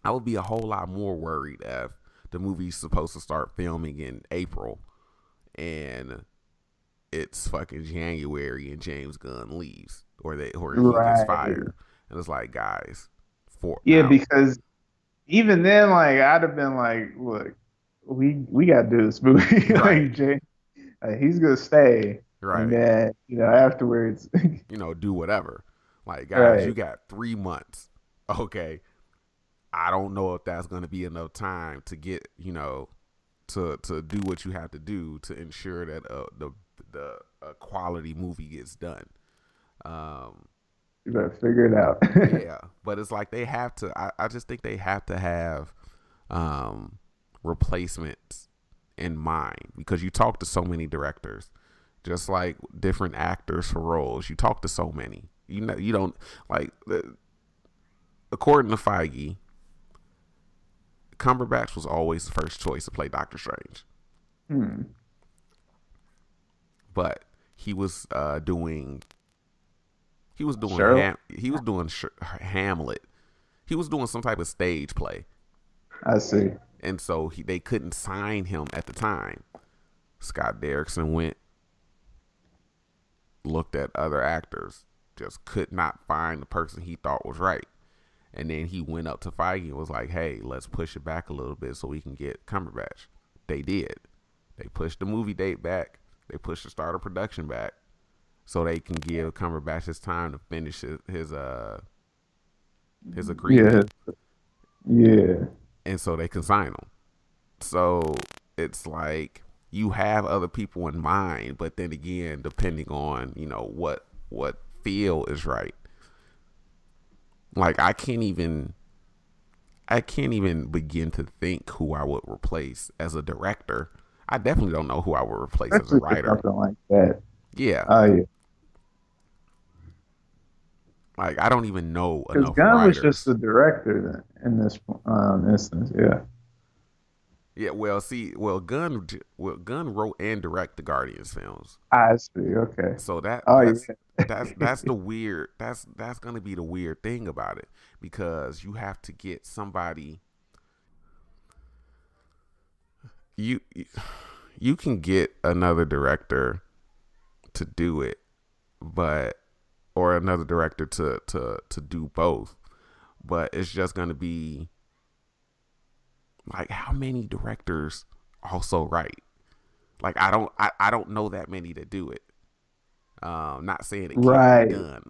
I would be a whole lot more worried if the movie's supposed to start filming in April and it's fucking January and James Gunn leaves or he gets Right. fired. And it's like, guys, for Yeah, now, because even then, like I'd have been like, look, we got to do this movie. right, Like Jay, he's gonna stay, and right, then afterwards, do whatever. Like, guys, you right, got 3 months. Okay, I don't know if that's gonna be enough time to get to do what you have to do to ensure that the quality movie gets done. Um, you better figure it out. yeah, but it's like they have to. I just think they have to have um, replacements in mind because you talk to so many directors, just like different actors for roles. You talk to so many. You don't like. According to Feige, Cumberbatch was always the first choice to play Doctor Strange, Hmm. but he was doing Sherlock, Hamlet. He was doing some type of stage play, I see. and so they couldn't sign him at the time. Scott Derrickson looked at other actors, just could not find the person he thought was right. And then he went up to Feige and was like, hey, let's push it back a little bit so we can get Cumberbatch. They did. They pushed the movie date back. They pushed the start of production back so they can give Cumberbatch his time to finish his agreement. Yeah, yeah. And so they can sign him. So it's like you have other people in mind, but then again, depending on what feel is right. Like I can't even begin to think who I would replace as a director. I definitely don't know who I would replace as a Especially for writer. something like that. Yeah, Oh yeah, like I don't even know because enough Gunn was just writers. the director then, in this instance. Yeah, Yeah, well, see, Gunn wrote and directed the Guardians films. I see. Okay. So Oh yeah. that's the weird that's gonna be the weird thing about it, because you have to get somebody. you you can get another director to do it, but or another director to do both, but it's just gonna be like, how many directors also write? Like I don't know that many that do it. Not saying it can't be Right. done.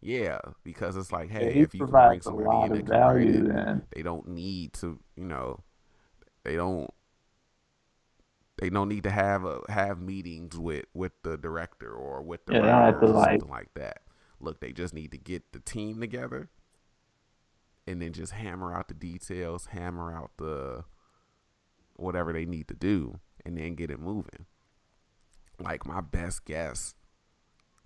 Yeah, because it's like, Yeah, hey, he if you can bring provides a somebody lot in of that can write value it, then. they don't need to, they don't they don't need to have meetings with the director or with the Yeah, they don't have to writers or like. something like that. Look, they just need to get the team together and then just hammer out the details, hammer out the whatever they need to do, and then get it moving. Like my best guess,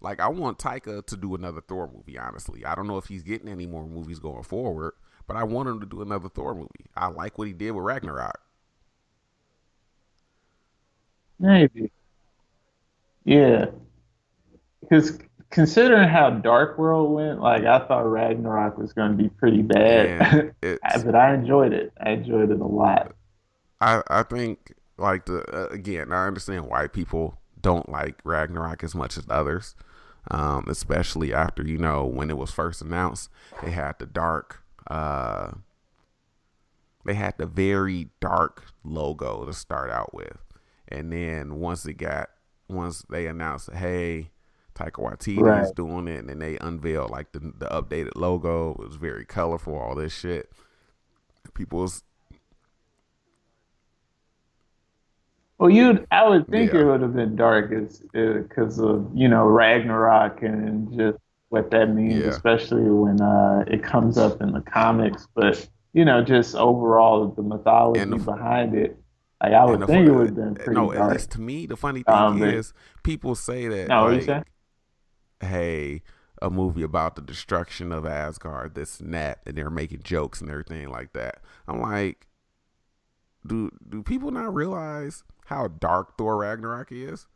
like I want Taika to do another Thor movie. Honestly, I don't know if he's getting any more movies going forward, but I want him to do another Thor movie. I like what he did with Ragnarok. Maybe. Yeah. Because considering how Dark World went, like I thought Ragnarok was going to be pretty bad, And it's but I enjoyed it. I enjoyed it a lot. I think like the again, I understand why people don't like Ragnarok as much as others, especially after when it was first announced. They had the dark, they had the very dark logo to start out with, and then once they announced, hey, Taika Waititi is Right. doing it, and then they unveiled like the updated logo. It was very colorful, all this shit. People was Well, I would think it yeah, would have been dark, because of Ragnarok and just what that means, yeah. especially when it comes up in the comics. But just overall the And mythology the behind it, like I And would think it would have been pretty no, at dark. least to me, the funny thing But is, people say that no, what you say? like, hey, a movie about the destruction of Asgard, this and that, and they're making jokes and everything like that. I'm like, do people not realize how dark Thor Ragnarok is?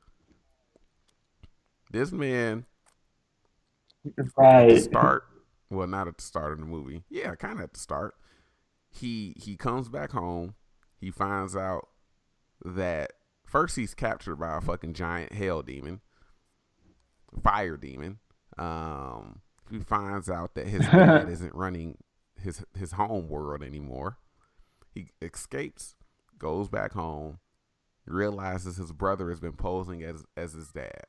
This man at the Right. start, well, not at the start of the movie, yeah, kind of at the start. He comes back home. He finds out that first he's captured by a fucking giant hell demon, fire demon. He finds out that his dad isn't running his home world anymore. He escapes, goes back home, realizes his brother has been posing as his dad,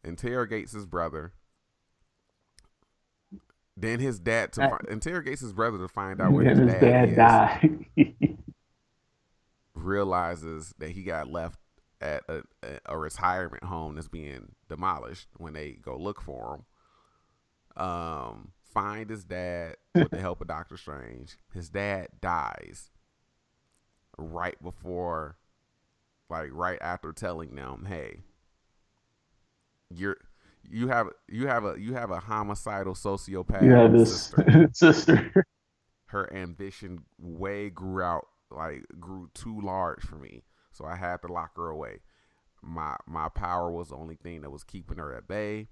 interrogates his brother. Then his dad interrogates his brother to find out where And his his dad dad is. died. Realizes that he got left at a retirement home that's being demolished when they go look for him. Find his dad with the help of Doctor Strange. His dad dies right before, like right after telling them, "Hey, you're you have a homicidal You sociopath have this sister. sister. Her ambition way grew too large for me, so I had to lock her away. My power was the only thing that was keeping her at bay.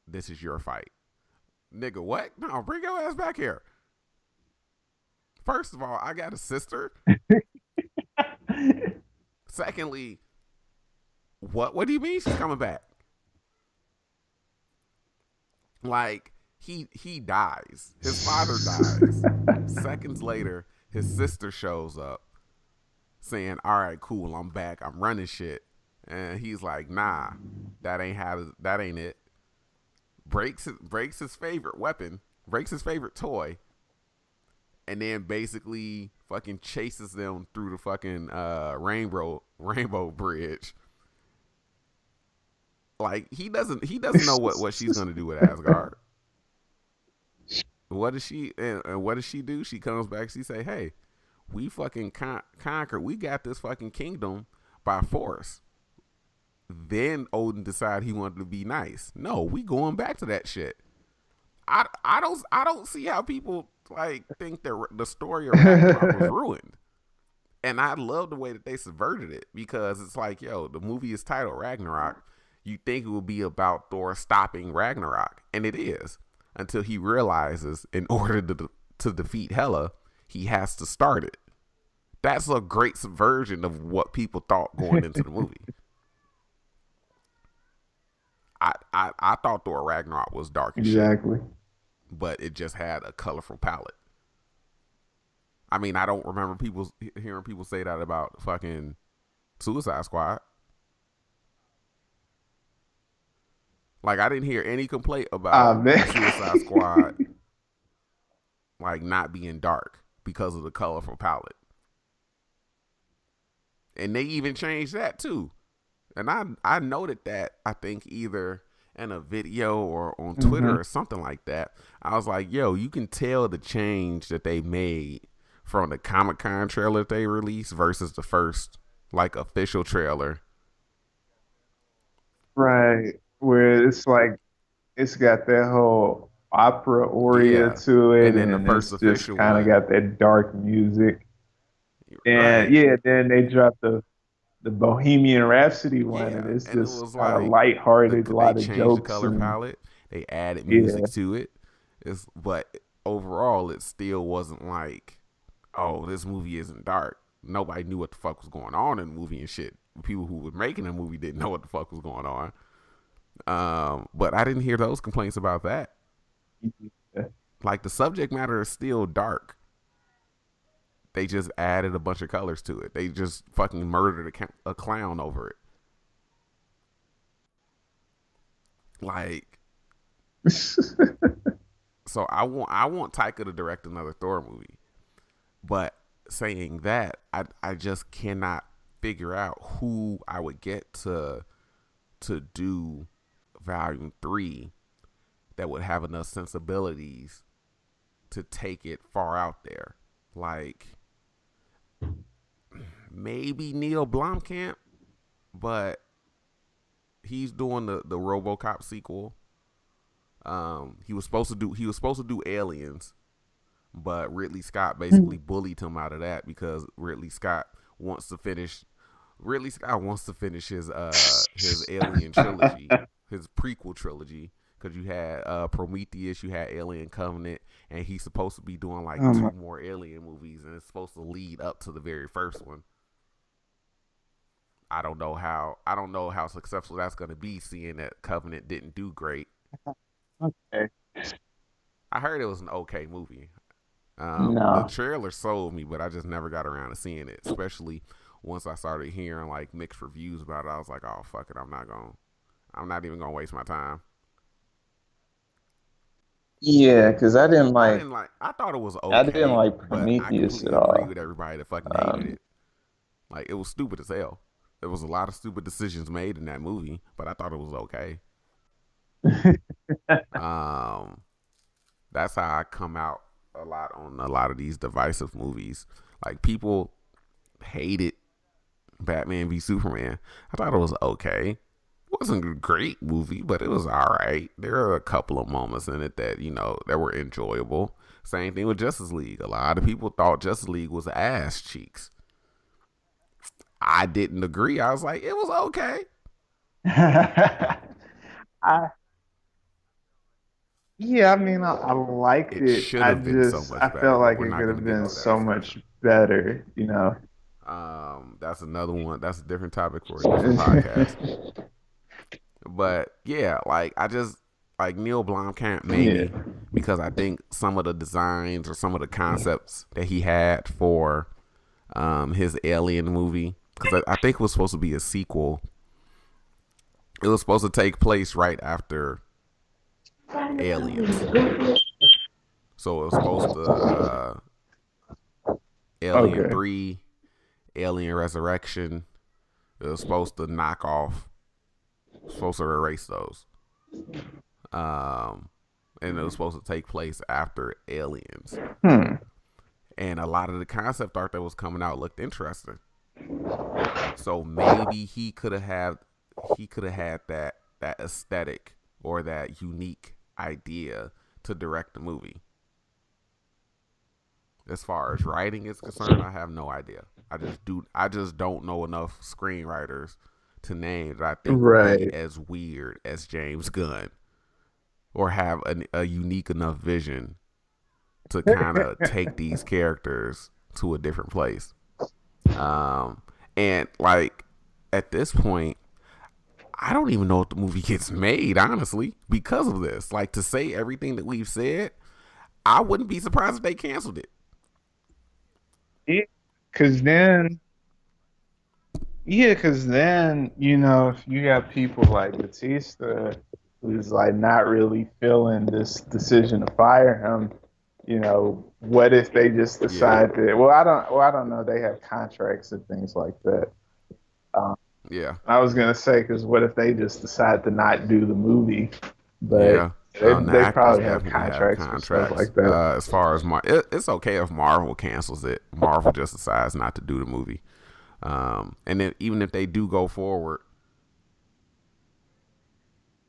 This is your fight." Nigga, what? No, bring your ass back here. First of all, I got a sister. Secondly, what do you mean she's coming back? Like he dies. His father dies. Seconds later, his sister shows up saying, "All right, cool, I'm back. I'm running shit." And he's like, "Nah, that ain't it." Breaks his favorite weapon, breaks his favorite toy, and then basically fucking chases them through the fucking rainbow bridge. Like he doesn't know what she's gonna do with Asgard. What does she and what does she do? She comes back. She say, "Hey, we fucking conquered. We got this fucking kingdom by force." Then Odin decided he wanted to be nice. No, we going back to that shit. I don't see how people like think that the story of Ragnarok was ruined. And I love the way that they subverted it, because it's like, yo, the movie is titled Ragnarok. You think it would be about Thor stopping Ragnarok, and it is, until he realizes in order to defeat Hela, he has to start it. That's a great subversion of what people thought going into the movie. I thought Thor Ragnarok was dark as exactly. shit, but it just had a colorful palette. I mean, I don't remember hearing people say that about fucking Suicide Squad. Like, I didn't hear any complaint about Suicide Squad like not being dark because of the colorful palette. And they even changed that too. And I noted that, I think, either in a video or on Twitter or something like that. I was like, yo, you can tell the change that they made from the Comic-Con trailer they released versus the first like official trailer. Right. Where it's like, it's got that whole opera aria to it, and then the first it's official just kind of got that dark music. And right. then they dropped the Bohemian Rhapsody one, and it's and it just was kind of like lighthearted, a they lot of changed the jokes color and palette. They added yeah, music to it. But overall, it still wasn't like, oh, this movie isn't dark. Nobody knew what the fuck was going on in the movie and shit. People who were making the movie didn't know what the fuck was going on. But I didn't hear those complaints about that. yeah. Like, the subject matter is still dark. They just added a bunch of colors to it. They just fucking murdered a clown over it. Like, so I want Taika to direct another Thor movie. But saying that, I just cannot figure out who I would get to do Volume 3 that would have enough sensibilities to take it far out there. Like, maybe Neil Blomkamp, but he's doing the RoboCop sequel. He was supposed to do Aliens, but Ridley Scott basically bullied him out of that because Ridley Scott wants to finish his Alien trilogy, his prequel trilogy, because you had Prometheus, you had Alien Covenant, and he's supposed to be doing like 2 more Alien movies, and it's supposed to lead up to the very first one. I don't know how successful that's going to be, seeing that Covenant didn't do great. Okay. I heard it was an okay movie. The No. trailer sold me, but I just never got around to seeing it, especially once I started hearing like mixed reviews about it. I was like, oh, fuck it, I'm not even gonna waste my time. Yeah, because I didn't like. I thought it was I didn't okay, like but I Prometheus completely at agree all. with everybody that fucking hated it. Like, it was stupid as hell. There was a lot of stupid decisions made in that movie, but I thought it was okay. That's how I come out a lot on a lot of these divisive movies. Like, people hated Batman v Superman. I thought it was okay. It wasn't a great movie, but it was alright. There are a couple of moments in it that, that were enjoyable. Same thing with Justice League. A lot of people thought Justice League was ass cheeks. I didn't agree. I was like, it was okay. I Yeah, I mean, I liked It it. should have been so much I better, felt but like we're it not could going have to get been into that so discussion. much better. That's another one. That's a different topic for a different podcast. But yeah, like, I just like Neil Blomkamp Yeah. maybe, because I think some of the designs or some of the concepts that he had for his Alien movie, because I think it was supposed to be a sequel. It was supposed to take place right after Aliens, so it was supposed to Alien Okay. 3, Alien Resurrection. It was supposed to knock off, supposed to erase those. Um, and it was supposed to take place after Aliens. Hmm. And a lot of the concept art that was coming out looked interesting. So maybe he could have had that aesthetic or that unique idea to direct the movie. As far as writing is concerned, I have no idea. I just don't know enough screenwriters to name that I think would be Right. as weird as James Gunn or have a unique enough vision to kind of take these characters to a different place. Um, and like at this point, I don't even know if the movie gets made, honestly, because of this. Like to say everything that we've said, I wouldn't be surprised if they canceled it. Yeah, because then, yeah, because then, if you got people like Batista, who's like not really feeling this decision to fire him, what if they just Yeah, decide that? Well, I don't know. They have contracts and things like that. Um, yeah, I was gonna say, because what if they just decide to not do the movie? But yeah. And the they actors probably have definitely have contracts for stuff contracts. like that. As far as it's okay if Marvel cancels it. Marvel just decides not to do the movie. And then even if they do go forward,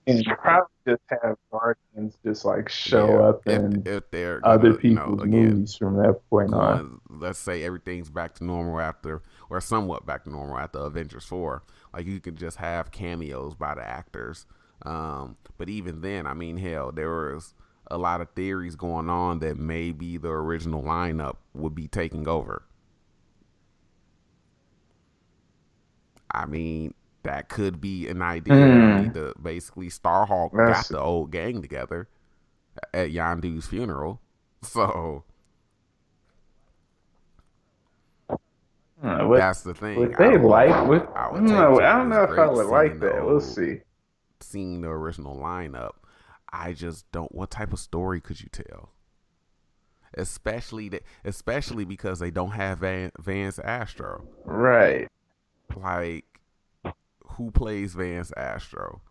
And probably just have Guardians just like show yeah, up in if they're other gonna, people's again, movies from that point on. going, let's say everything's back to normal after, or somewhat back to normal after Avengers 4, like you can just have cameos by the actors. But even then, I mean, hell, there was a lot of theories going on that maybe the original lineup would be taking over. I mean, that could be an idea. I Hmm. mean, the basically Starhawk got That's the old gang together at Yondu's funeral. So what that's the thing. would I they don't know if like? I would take No, to I it. don't It's know if I great would like that. We'll see. seeing the original lineup. I just don't. What type of story could you tell? Especially because they don't have Vance Astro. Right. Like, who plays Vance Astro?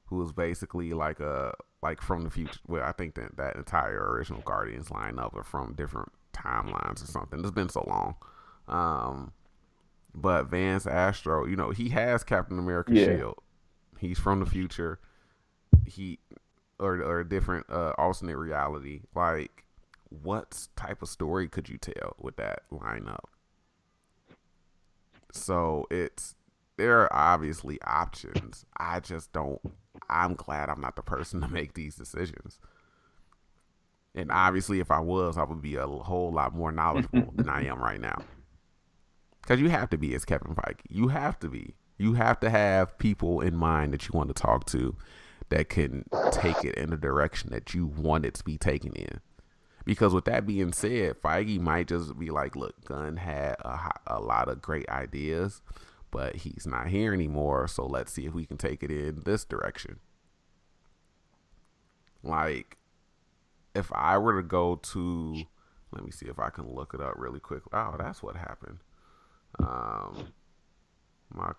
Who is basically like from the future. Well, I think that entire original Guardians lineup are from different timelines or something. It's been so long. Um, but Vance Astro, he has Captain America's Yeah. shield. He's from the future. He or a different alternate reality. Like, what type of story could you tell with that lineup? So there are obviously options. I just don't. I'm glad I'm not the person to make these decisions. And obviously, if I was, I would be a whole lot more knowledgeable than I am right now. Because you have to be as Kevin Feige. You have to be. You have to have people in mind that you want to talk to that can take it in the direction that you want it to be taken in. Because with that being said, Feige might just be like, look, Gunn had a lot of great ideas, but he's not here anymore. So let's see if we can take it in this direction. Like, if I were to go to, let me see if I can look it up really quick. Oh, that's what happened. Um, my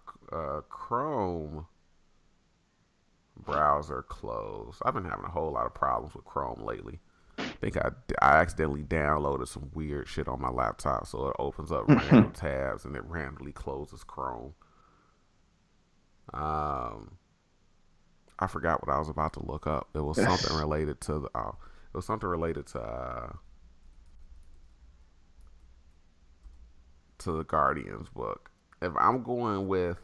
Chrome browser closed. I've been having a whole lot of problems with Chrome lately. I think I accidentally downloaded some weird shit on my laptop, so it opens up random tabs and it randomly closes Chrome. Um, I forgot what I was about to look up. It was something related to it was something related to the Guardians book. If I'm going with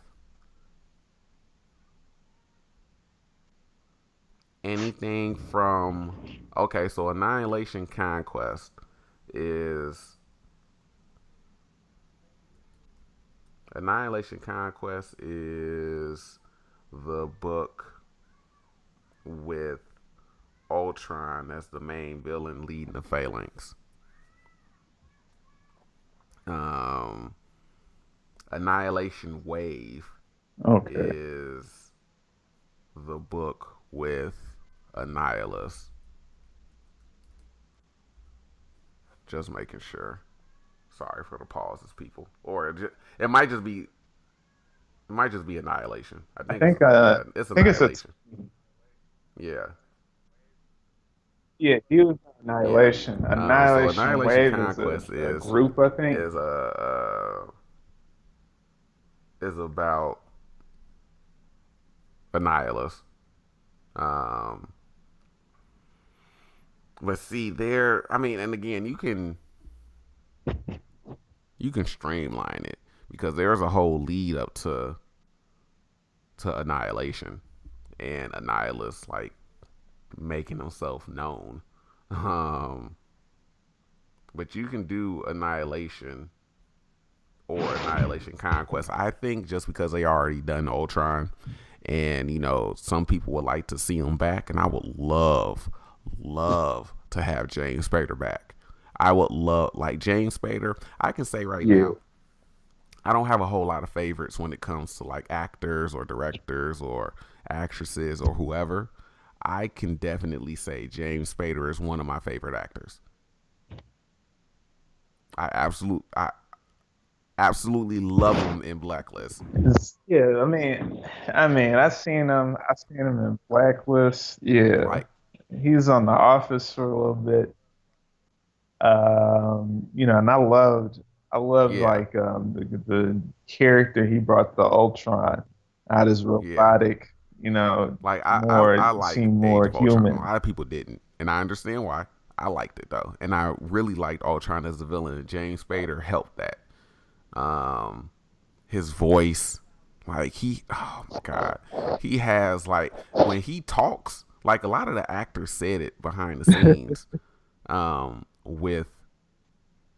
anything from, okay, so Annihilation Conquest is Annihilation Conquest is the book with Ultron as the main villain leading the Phalanx. Um, Annihilation Wave Okay. is the book with Annihilus. Just making sure. Sorry for the pauses, people. Or it might just be Annihilation. I I think it's think it's I think it's a Annihilation. Yeah, yeah, he was yeah. Annihilation. So Annihilation Annihilation Wave is Conquest a group, I think. is is about Annihilus. Um, but see, there. I mean, and again, you can streamline it because there's a whole lead up to Annihilation and Annihilus like making himself known. Um, but you can do Annihilation or Annihilation Conquest. I think just because they already done Ultron, and some people would like to see him back, and I would love to have James Spader back. I would love like James Spader. I can say right Yeah. now, I don't have a whole lot of favorites when it comes to like actors or directors or actresses or whoever. I can definitely say James Spader is one of my favorite actors. I absolutely love him in Blacklist. Yeah, I seen him in Blacklist. Yeah, Like, he's on The Office for a little bit. And I loved yeah, like the character he brought, the Ultron, not as yeah. robotic. Like More I it liked seemed Age more of Ultron. A human. lot of people didn't, and I understand why. I liked it though, and I really liked Ultron as the villain. And James Spader helped that. Um, his voice, like oh my god, he has like when he talks, like a lot of the actors said it behind the scenes. With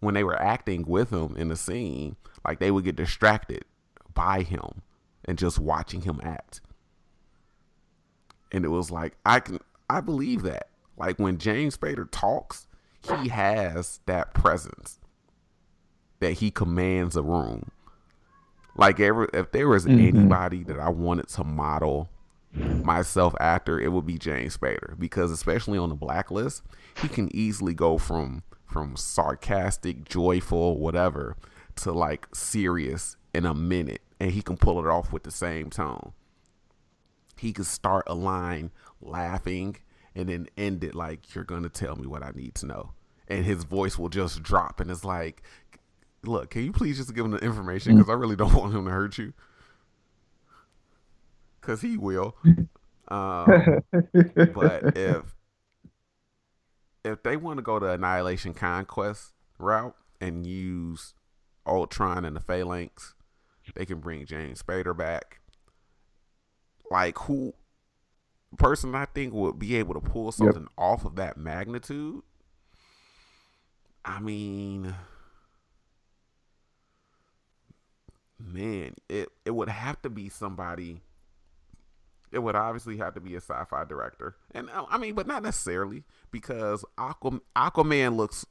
when they were acting with him in the scene, like they would get distracted by him and just watching him act. And it was like I believe that. Like when James Spader talks, he has that presence that he commands a room. Like if there was Hmm. anybody that I wanted to model myself after, it would be James Spader because especially on the Blacklist, he can easily go from sarcastic, joyful, whatever to like serious in a minute, and he can pull it off with the same tone. He could start a line laughing and then end it like you're gonna tell me what I need to know, and his voice will just drop, and it's like, look, can you please just give him the information because I really don't want him to hurt you because he will. Um, but if they want to go the Annihilation Conquest route and use Ultron and the Phalanx, they can bring James Spader back. Like who person I think would be able to pull Yep. something off of that magnitude? I mean, man, it would have to be somebody. It would obviously have to be a sci-fi director, and I mean, but not necessarily because Aquaman looks.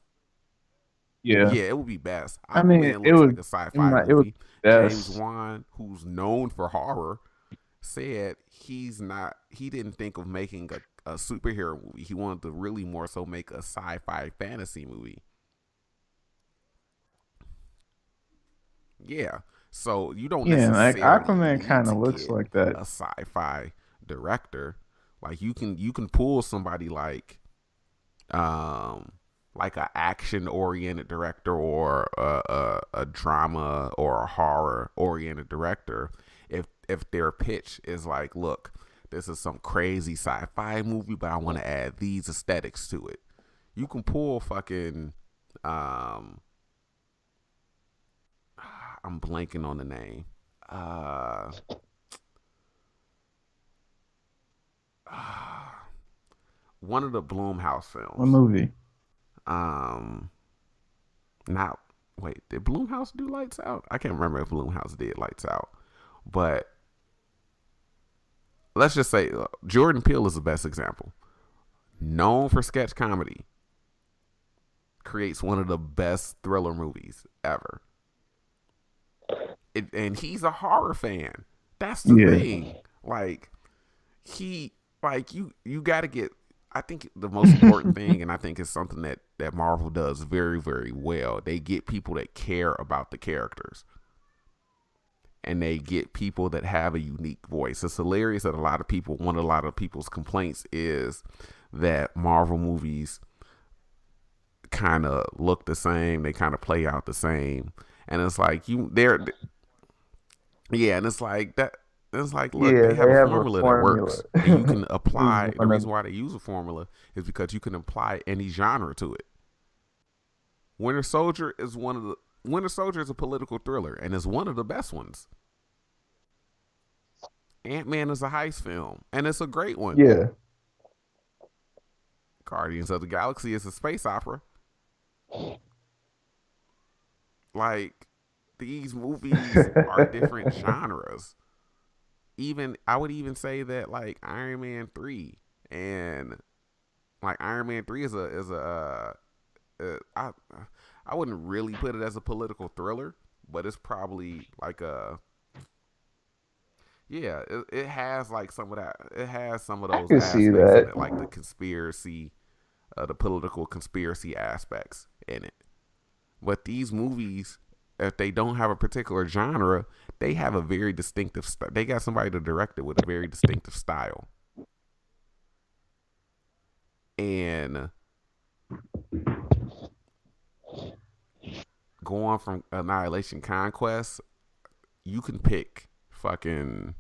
Yeah. Yeah, it would be best. I mean, Aquaman looks like a sci-fi it would movie. be James best. Wan, who's known for horror, said he's not. He didn't think of making a superhero movie. He wanted to really more so make a sci-fi fantasy movie. Yeah. So you don't Yeah, like necessarily Aquaman need kind to of looks get like that. a sci-fi director. Like you can pull somebody um like a action oriented director or a drama or a horror oriented director if their pitch is like, look, this is some crazy sci-fi movie, but I want to add these aesthetics to it. You can pull fucking um I'm blanking on the name. Uh, one of the Bloomhouse What films. movie? Um, not wait, did Bloomhouse do Lights Out? I can't remember if Bloomhouse did Lights Out, but let's just say Jordan Peele is the best example. Known for sketch comedy, creates one of the best thriller movies ever. And he's a horror fan. That's the Yeah. thing. Like he like you got to get. I think the most important thing, and I think it's something that that Marvel does very, very well. They get people that care about the characters. And they get people that have a unique voice. It's hilarious that a lot of people's complaints is that Marvel movies kind of look the same. They kind of play out the same. And it's like and it's like that. It's like, look, Yeah, they have they a have a formula that formula. works, and you can This is apply. The one of reason why they use a formula is because you can apply any genre to it. Winter Soldier is a political thriller, and is one of the best ones. Ant-Man is a heist film, and it's a great one. yeah. Guardians of the Galaxy is a space opera. Like, these movies are different genres. I would even say that, like, Iron Man 3 and like Iron Man 3 I wouldn't really put it as a political thriller, but it's probably like it has like some of that. It has some of I those can see aspects in that. it, like the conspiracy, the political conspiracy aspects in it. But these movies, if they don't have a particular genre, they have a very distinctive. They got somebody to direct it with a very distinctive style, and going from Annihilation Conquest, you can pick fucking.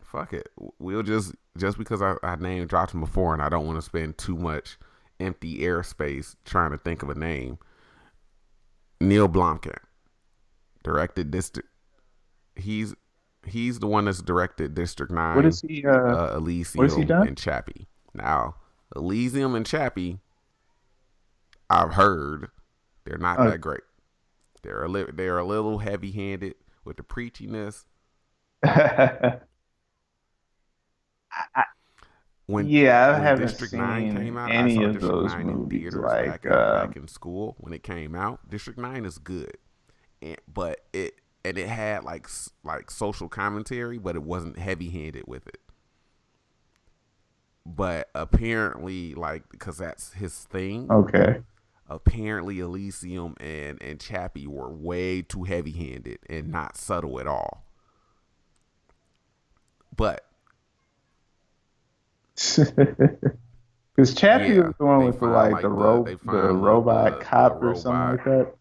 Fuck it. We'll just because I name dropped him before, and I don't want to spend too much empty airspace trying to think of a name. Neil Blomkamp directed District. He's the one that's directed District What 9, is he? What has he Elysium, done? and Chappie. Now, Elysium and Chappie, I've heard they're not Uh, that great. They're a little heavy handed with the preachiness. I, when yeah, I when haven't District 9 came seen out, I any saw of District those 9 in movies. theaters Like, back in school when it came out. District 9 is good. But it had like social commentary, but it wasn't heavy-handed with it. But apparently, like, because that's his thing, okay. apparently Elysium and Chappie were way too heavy-handed and not subtle at all. But Because Chappie yeah, was the one they with the find like like the the robot cop or something robot like that.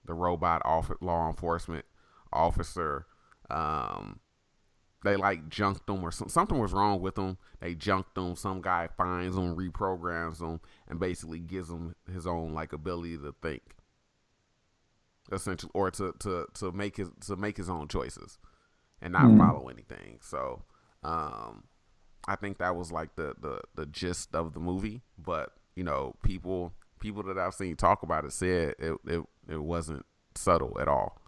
the robot law enforcement officer. They like junked them, or something was wrong with them. They junked them. Some guy finds them, reprograms them, and basically gives him his own like ability to think, essentially, or to make his own choices and not Hmm. follow anything. So, I think that was like the gist of the movie. But you know, people that I've seen talk about it said it wasn't subtle at all.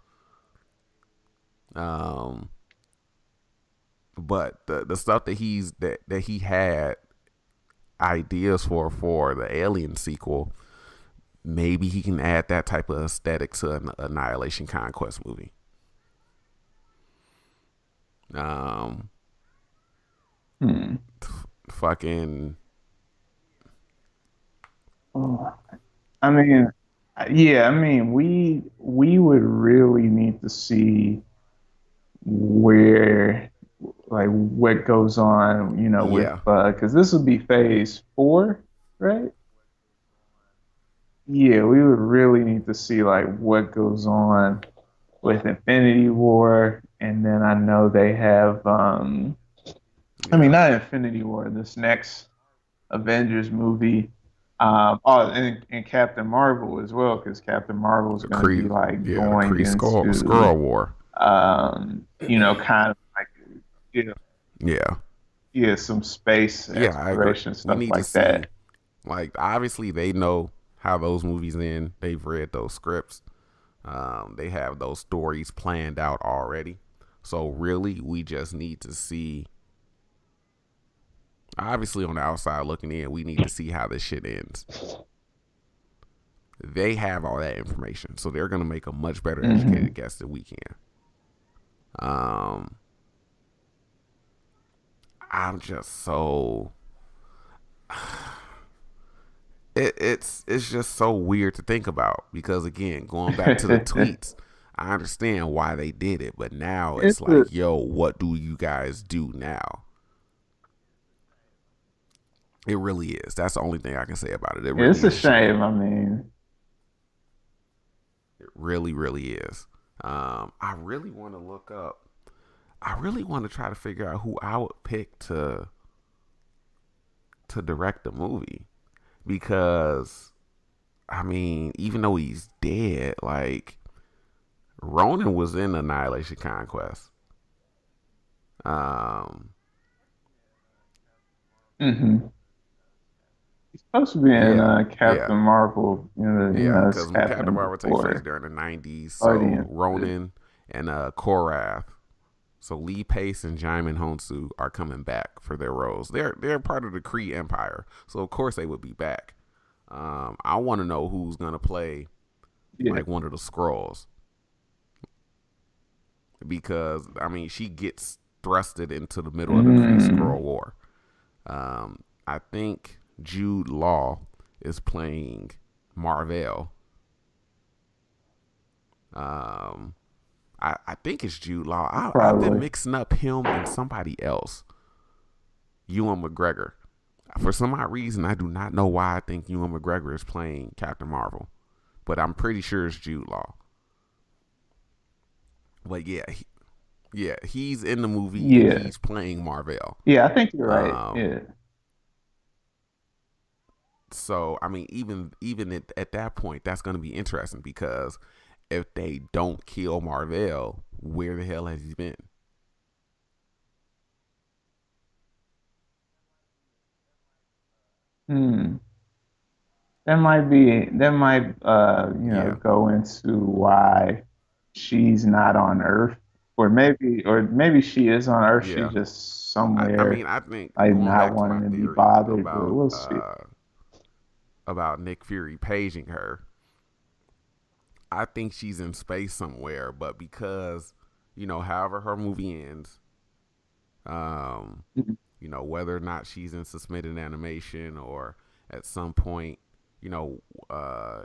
But the stuff that he had ideas for the Alien sequel, maybe he can add that type of aesthetic to an Annihilation Conquest movie. Hmm. Fucking Oh, I mean, yeah, I mean, we would really need to see where like what goes on, with yeah, because this would be phase 4, right? Yeah, we would really need to see like what goes on with Infinity War, and then I know they have I mean yeah. not Infinity War, this next Avengers movie. And Captain Marvel as well, because Captain Marvel is The going to be Kree, like yeah, the going Kree into Skrull War. kind of like yeah, Yeah, yeah, some space yeah, I agree. exploration We stuff need to like see, that. like, obviously they know how those movies end. They've read those scripts. They have those stories planned out already. So really, we just need to see. Obviously, on the outside looking in, we need to see how this shit ends. They have all that information, so they're gonna make a much better Hmm. educated guess than we can. Um, I'm just so it's just so weird to think about because again, going back to the tweets, I understand why they did it, but now it's It's a like, yo, what do you guys do now? It really is. That's the only thing I can say about it. It it's really a is a shame. shame. I mean, It really, really is. I really want to look up. I really want to try to figure out who I would pick to direct the movie because I mean, even though he's dead, like Ronan was in Annihilation Conquest. Um, hmm he's supposed to be in yeah, yeah, Captain Marvel. yeah. It's Because Captain happening Marvel takes place before during the '90s, so audience. Ronan and Korath, so Lee Pace and Jaimin Honsu are coming back for their roles. They're part of the Kree Empire, so of course they would be back. I want to know who's gonna play Yeah. like one of the Skrulls because I mean she gets thrusted into the middle of the Kree Mm, Skrull War. I think Jude Law is playing Marvel. Um, I think it's Jude Law. I've been probably. mixing up him and somebody else, Ewan McGregor. For some odd reason, I do not know why I think Ewan McGregor is playing Captain Marvel, but I'm pretty sure it's Jude Law. But yeah, he's in the movie and Yeah. he's playing Marvel. Yeah, I think you're right. Um, Yeah. so I mean, even at that point, that's going to be interesting because if they don't kill Marvel, where the hell has he been? Hmm. That might Yeah, go into why she's not on Earth. Or maybe she is on Earth, she's yeah. just I mean, somewhere I think like going not back to my wanting to be theory bothered, but we'll see. about Nick Fury paging her, I think she's in space somewhere, but because however her movie ends, um, whether or not she's in suspended animation or at some point,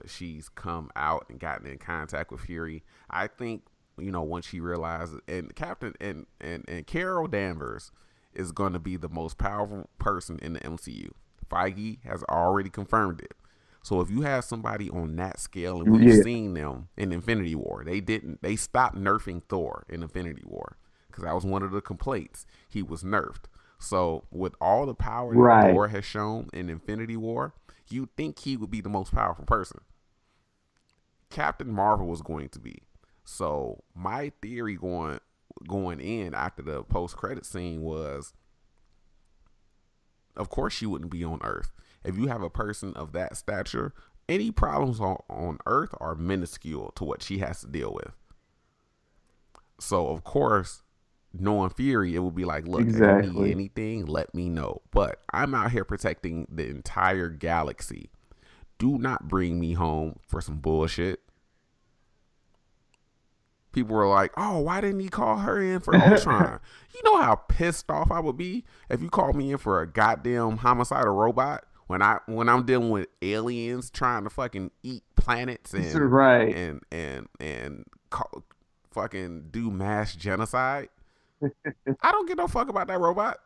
she's come out and gotten in contact with Fury. I think, once she realizes, and Captain and Carol Danvers is going to be the most powerful person in the MCU. Feige has already confirmed it. So if you have somebody on that scale, and we've Yeah, seen them in Infinity War, they stopped nerfing Thor in Infinity War because that was one of the complaints. He was nerfed. So with all the power that right. Thor has shown in Infinity War, you'd think he would be the most powerful person. Captain Marvel was going to be. So my theory going in after the post credit scene was, of course she wouldn't be on Earth. If you have a person of that stature, any problems on Earth are minuscule to what she has to deal with. So of course, knowing Fury, it would be like, look, if you need Exactly. anything, let me know. But I'm out here protecting the entire galaxy. Do not bring me home for some bullshit. People were like, "Oh, why didn't he call her in for Ultron?" You know how pissed off I would be if you called me in for a goddamn homicidal robot when I'm dealing with aliens trying to fucking eat planets and Right. and and and fucking do mass genocide. I don't give no fuck about that robot.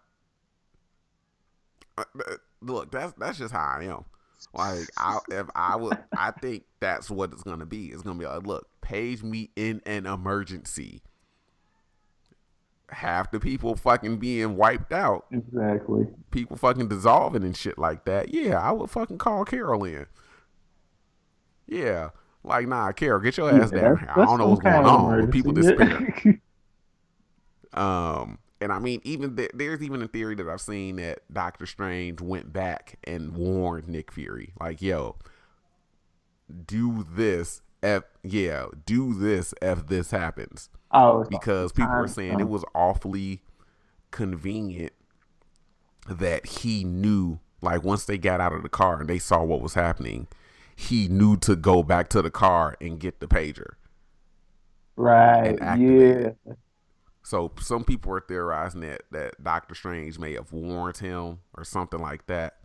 Look, that's just how I am. Like, if I would, I think that's what it's gonna be. It's gonna be like, look, page me in an emergency. Half the people fucking being wiped out, Exactly. people fucking dissolving and shit like that. Yeah, I would fucking call Carol in. Yeah, like, nah, Carol, get your Yeah, ass down here. I that's don't know some what's going kind of on with emergency. people disappearing. Yeah. And I mean, even there's even a theory that I've seen that Doctor Strange went back and warned Nick Fury, like, "Yo, do this, do this if this happens," Oh, it's like the because people were time saying it come. was awfully convenient that he knew, like, once they got out of the car and they saw what was happening, he knew to go back to the car and get the pager Right. and activate it. Yeah. So some people were theorizing that Doctor Strange may have warned him or something like that.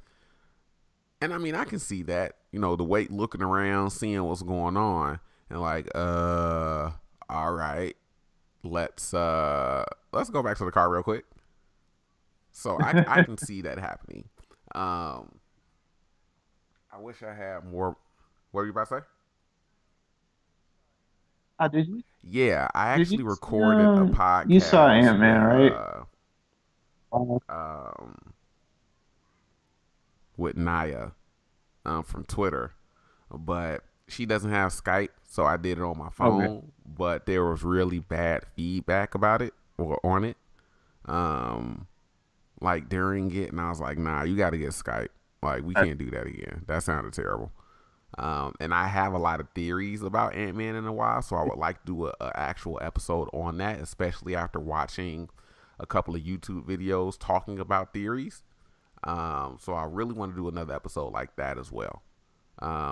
And I mean, I can see that. You know, the wait, looking around, seeing what's going on, and like, all right, let's go back to the car real quick. So I can see that happening. Um, I wish I had more. What were you about to say? did you Yeah, I did actually you see, recorded a you saw podcast Ant-Man, right? Uh, um with Naya from Twitter, but she doesn't have Skype, so I did it on my okay. phone. But there was really bad feedback about it or on it, um, like during it, and I was like, "Nah, you got to get Skype. Like, we Uh, can't do that again. That sounded terrible." And I have a lot of theories about Ant Man in a while, so I would like to do a actual episode on that, especially after watching a couple of YouTube videos talking about theories. So I really want to do another episode like that as well.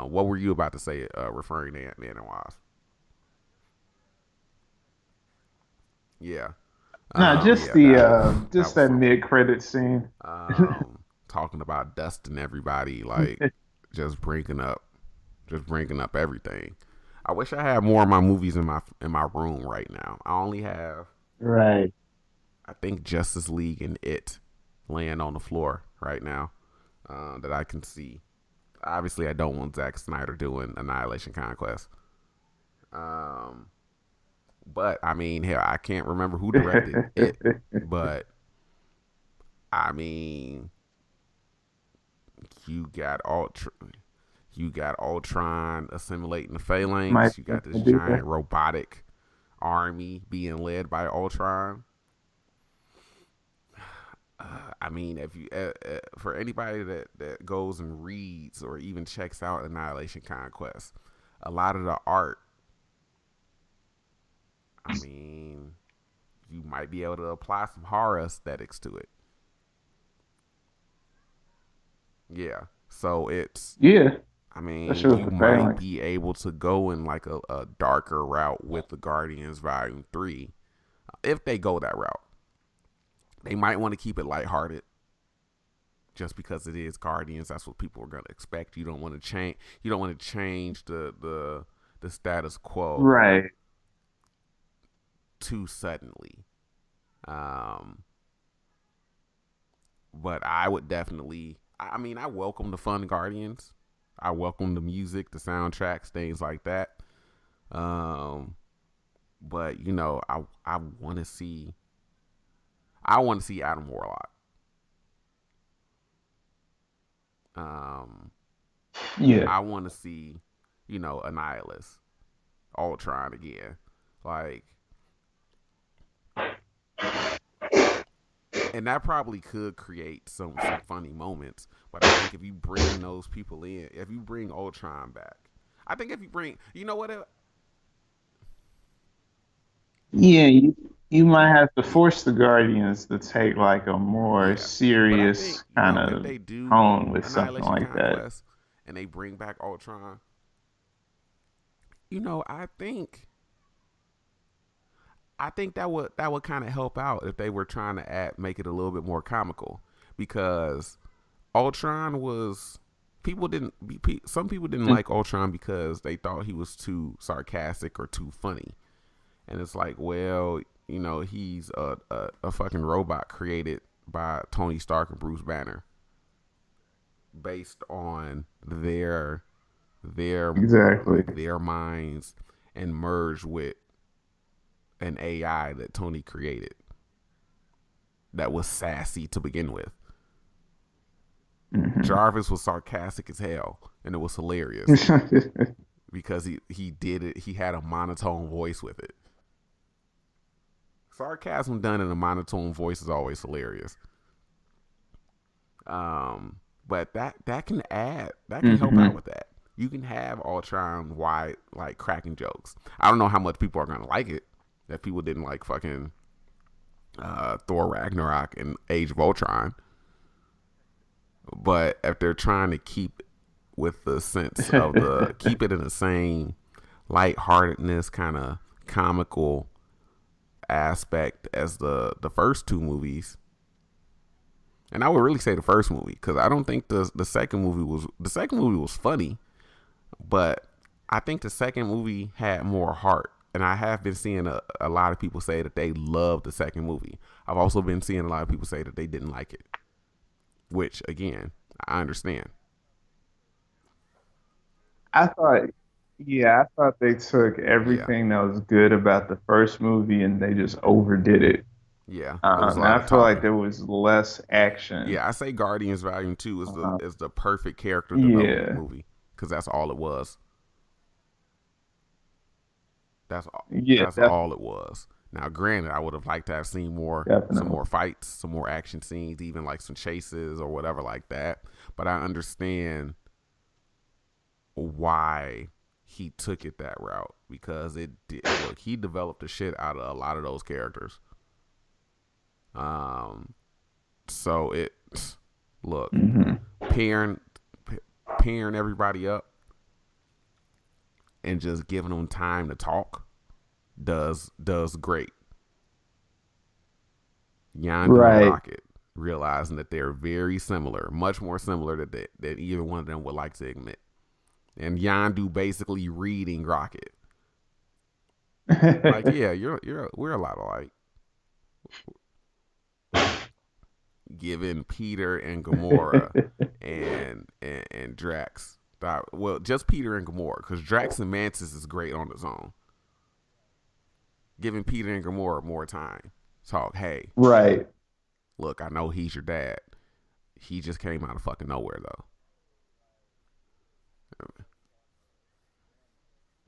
What were you about to say, referring to Ant Man and Wasp? Yeah. no, Yeah, that just was that something. mid-credit scene. Talking about dusting everybody, like just bringing up, just bringing up everything. I wish I had more of my movies in my room right now. I only have, Right. I think, Justice League and It laying on the floor right now that I can see. Obviously, I don't want Zack Snyder doing Annihilation Conquest. Um, but I mean, hell, I can't remember who directed it, but I mean, you got you got Ultron assimilating the Might Phalanx. You got this do that. giant robotic army being led by Ultron. I mean, if you for anybody that goes and reads or even checks out Annihilation Conquest, a lot of the art, I mean, you might be able to apply some horror aesthetics to it. Yeah. So it's, Yeah, I mean, especially with you the might phalanx. be able to go in like a darker route with the Guardians Volume 3 if they go that route. They might want to keep it lighthearted just because it is Guardians. That's what people are going to expect. You don't want to change. You don't want to change the status quo Right. too suddenly. Um, but I would definitely. I mean, I welcome the fun Guardians. I welcome the music, the soundtracks, things like that. Um, but you know, I want to see. I want to see Adam Warlock. Um, Yeah. I want to see, you know, Annihilus, Ultron again. Like, and that probably could create some funny moments. But I think if you bring those people in, if you bring Ultron back, I think if you bring, you know what? Yeah, you might have to force the Guardians to take like a more Yeah, but I think serious you kind know if of they do tone with something Annihilation like that. Conquest and they bring back Ultron, you know, I think that would kind of help out if they were trying to make it a little bit more comical because Ultron was some people didn't Mm, like Ultron because they thought he was too sarcastic or too funny, and it's like, well, you know, he's a fucking robot created by Tony Stark and Bruce Banner based on their exactly. like their minds and merged with an AI that Tony created that was sassy to begin with. Hmm. Jarvis was sarcastic as hell, and it was hilarious because he did it. He had a monotone voice with it. Sarcasm done in a monotone voice is always hilarious. But that can help out Hmm. with that. You can have Ultron wide like cracking jokes. I don't know how much people are gonna like it. If people didn't like fucking Thor Ragnarok and Age of Ultron, but if they're trying to keep with the sense of the keep it in the same lightheartedness, kind of comical aspect as the first two movies. And I would really say the first movie, because I don't think the second movie was funny, but I think the second movie had more heart. And I have been seeing a lot of people say that they loved the second movie. I've also been seeing a lot of people say that they didn't like it, which again, I understand. I thought, yeah, I thought they took Yeah, everything that was good about the first movie and they just overdid it. yeah, it was a And lot I of feel like talking. there was less action. Yeah, I say Guardians Volume Two Uh, is the perfect character development yeah, movie, because that's all it was. That's all. yeah, That's all it was. Now, granted, I would have liked to have seen some definitely. more fights, some more action scenes, even like some chases or whatever like that. But I understand why he took it that route, because it did. Look, he developed the shit out of a lot of those characters. Um, so it look Hmm. pairing pairing everybody up and just giving them time to talk does great. Yondu and Right. Rocket, realizing that they're very similar, much more similar than either one of them would like to admit. And Yondu basically reading Rocket, like, yeah, we're a lot alike. Giving Peter and Gamora and Drax, well, just Peter and Gamora, because Drax and Mantis is great on his own. Giving Peter and Gamora more time. Talk, hey, Right. look, I know he's your dad. He just came out of fucking nowhere though.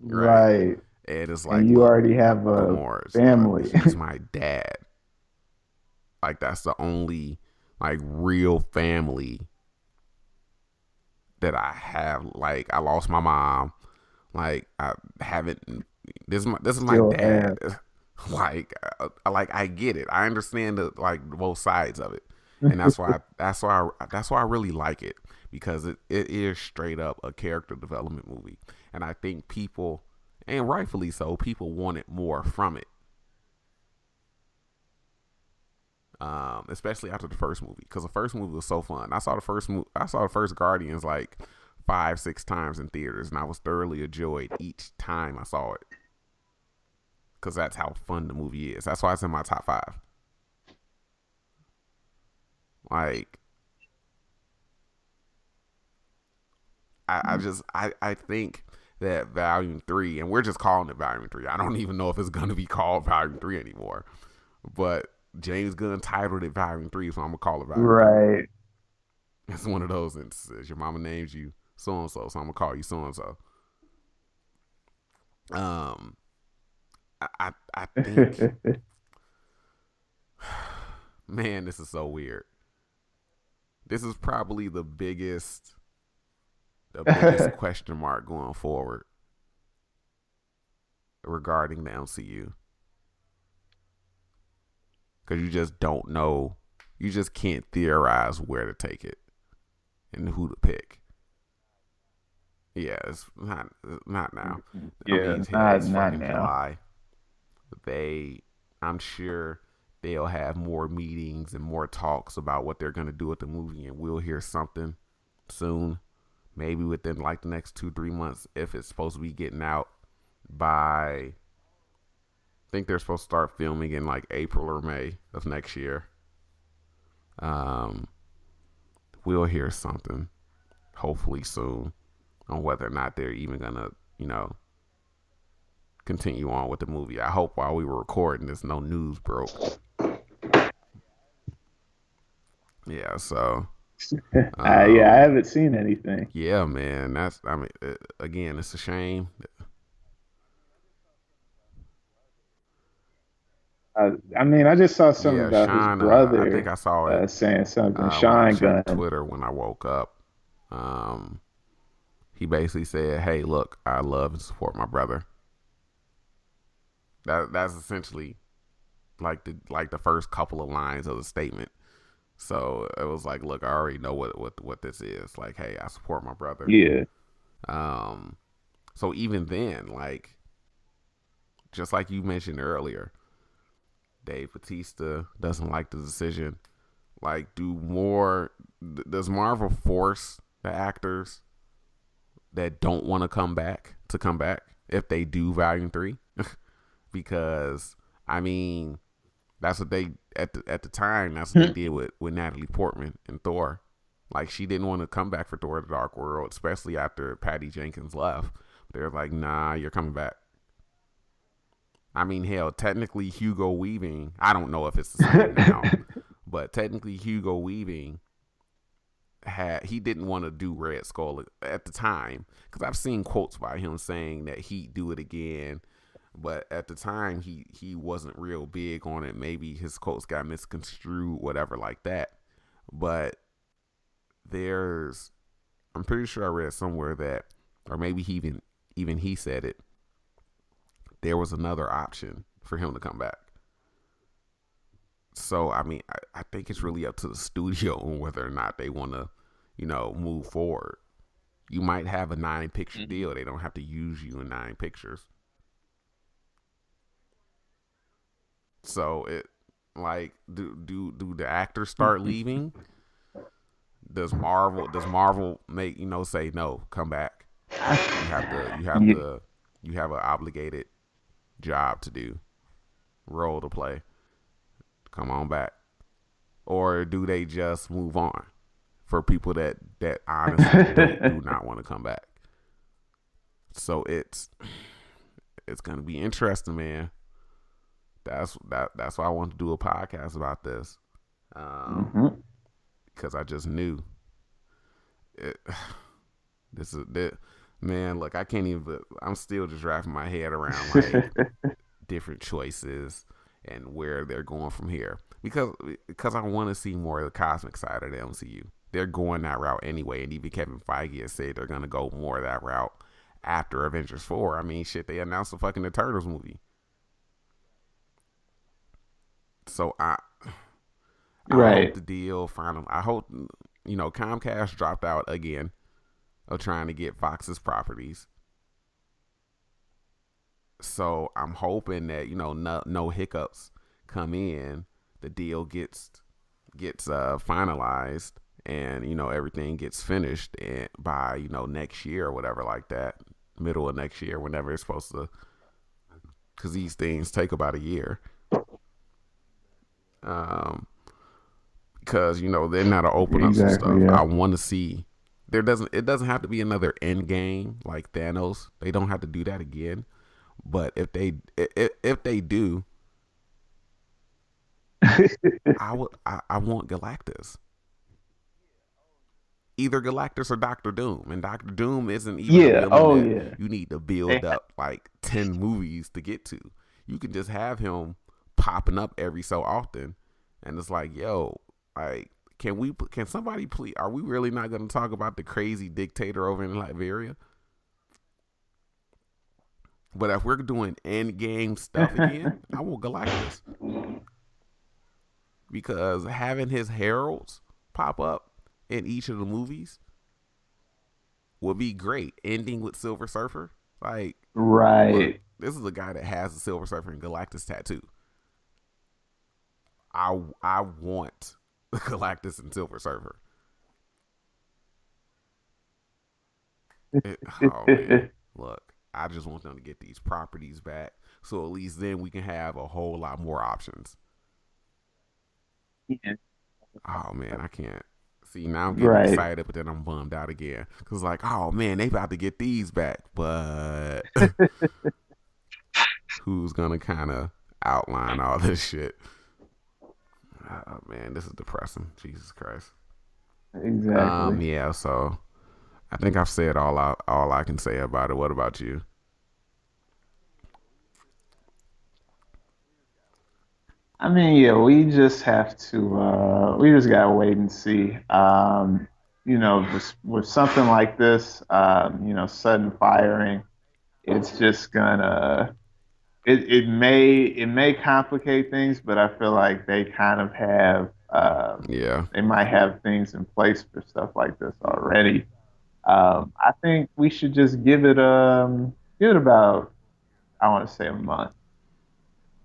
Right. Right. And it's And like, you look, already have a Gamora's, family. he's my dad. Like, that's the only like real family that I have. Like, I lost my mom. Like, I haven't. This is my Still dad. have. Like I get it. I understand the like both sides of it, and that's why I really like it, because it is straight up a character development movie, and I think people, and rightfully so, people wanted more from it. Especially after the first movie, because the first movie was so fun. I saw the first Guardians like 5 6 times in theaters, and I was thoroughly enjoyed each time I saw it, because that's how fun the movie is. That's why it's in my top five. Like, I think that Volume Three, and we're just calling it Volume Three. I don't even know if it's gonna be called Volume Three anymore. But James Gunn titled it Volume Three, so I'm gonna call it Volume Three. Right. It's one of those instances. Your mama names you so and so, so I'm gonna call you so and so. Um, I think, man, this is so weird. This is probably the biggest question mark going forward regarding the MCU, because you just don't know. You just can't theorize where to take it and who to pick. Yeah, it's not now. I Yeah, mean, yeah, not it's not fucking now. July. They, I'm sure they'll have more meetings and more talks about what they're gonna do with the movie, and we'll hear something soon. Maybe within like the next 2 3 months, if it's supposed to be getting out by. I think they're supposed to start filming in like April or May of next year. Um, we'll hear something hopefully soon on whether or not they're even gonna, you know, continue on with the movie. I hope while we were recording this, no news broke. Yeah, so Yeah, I um, haven't seen anything. yeah, man, that's I mean, again, it's a shame. I mean, I just saw something Yeah, about his Sean. I think brother I saw it saying something. when I Sean checked Gunn. Twitter when I woke up. Um, he basically said, "Hey, look, I love and support my brother." That's essentially like the first couple of lines of the statement. So it was like, look, I already know what this is. Like, hey, I support my brother. Yeah. Um, so even then, like, just like you mentioned earlier, Dave Bautista doesn't like the decision. Like, do more? Does Marvel force the actors that don't want to come back if they do Volume 3? Because I mean, that's what they at the time. That's what they did with Natalie Portman and Thor. Like, she didn't want to come back for Thor: The Dark World, especially after Patty Jenkins left. They're like, nah, you're coming back. I mean, hell, technically Hugo Weaving. I don't know if it's the same now, but technically Hugo Weaving he didn't want to do Red Skull at the time, because I've seen quotes by him saying that he'd do it again, but at the time he wasn't real big on it. Maybe his quotes got misconstrued, whatever like that. But there's, I'm pretty sure I read somewhere that, or maybe even he said it, there was another option for him to come back. So I mean, I think it's really up to the studio on whether or not they want to, move forward. You might have a 9-picture deal. They don't have to use you in 9 pictures. So it, like, do the actors start leaving? Does Marvel make, say no, come back? You have an obligated job to do, role to play. Come on back. Or do they just move on for people that honestly do not want to come back? So it's gonna be interesting, man. That's why I wanted to do a podcast about this, because I just knew it. This is that, man. Look, I can't even. I'm still just wrapping my head around like different choices and where they're going from here, because I want to see more of the cosmic side of the MCU. They're going that route anyway, and even Kevin Feige has said they're going to go more of that route after Avengers 4. I mean, shit, they announced the fucking The Turtles movie. So I hope the deal final. I hope, Comcast dropped out again of trying to get Fox's properties. So I'm hoping that, no hiccups come in. The deal gets finalized, and everything gets finished by next year or whatever like that, middle of next year, whenever it's supposed to. Because these things take about a year. Because they're not to open up some stuff. Yeah. I want to see. It doesn't have to be another end game like Thanos. They don't have to do that again. But if they do, I want Galactus. Either Galactus or Doctor Doom, and Doctor Doom isn't even a villain that you need to build up like 10 movies to get to. You can just have him popping up every so often, and it's like, yo, like, can somebody please? Are we really not going to talk about the crazy dictator over in Liberia? But if we're doing Endgame stuff again, I want Galactus. Because having his heralds pop up in each of the movies would be great. Ending with Silver Surfer. Like, right. Look, this is a guy that has the Silver Surfer and Galactus tattoo. I want the Galactus and Silver Surfer. Oh, man. Look. I just want them to get these properties back, so at least then we can have a whole lot more options. Yeah. Oh man, I can't. See, now I'm getting excited, but then I'm bummed out again. Because like, oh man, they about to get these back. But who's going to kind of outline all this shit? Oh man, this is depressing. Jesus Christ. Exactly. Yeah, so I think I've said all I can say about it. What about you? I mean, yeah, we just have to, we just gotta wait and see. With something like this, sudden firing, it's just gonna, it may complicate things, but I feel like they kind of have, they might have things in place for stuff like this already. I think we should just give it about, I want to say, a month,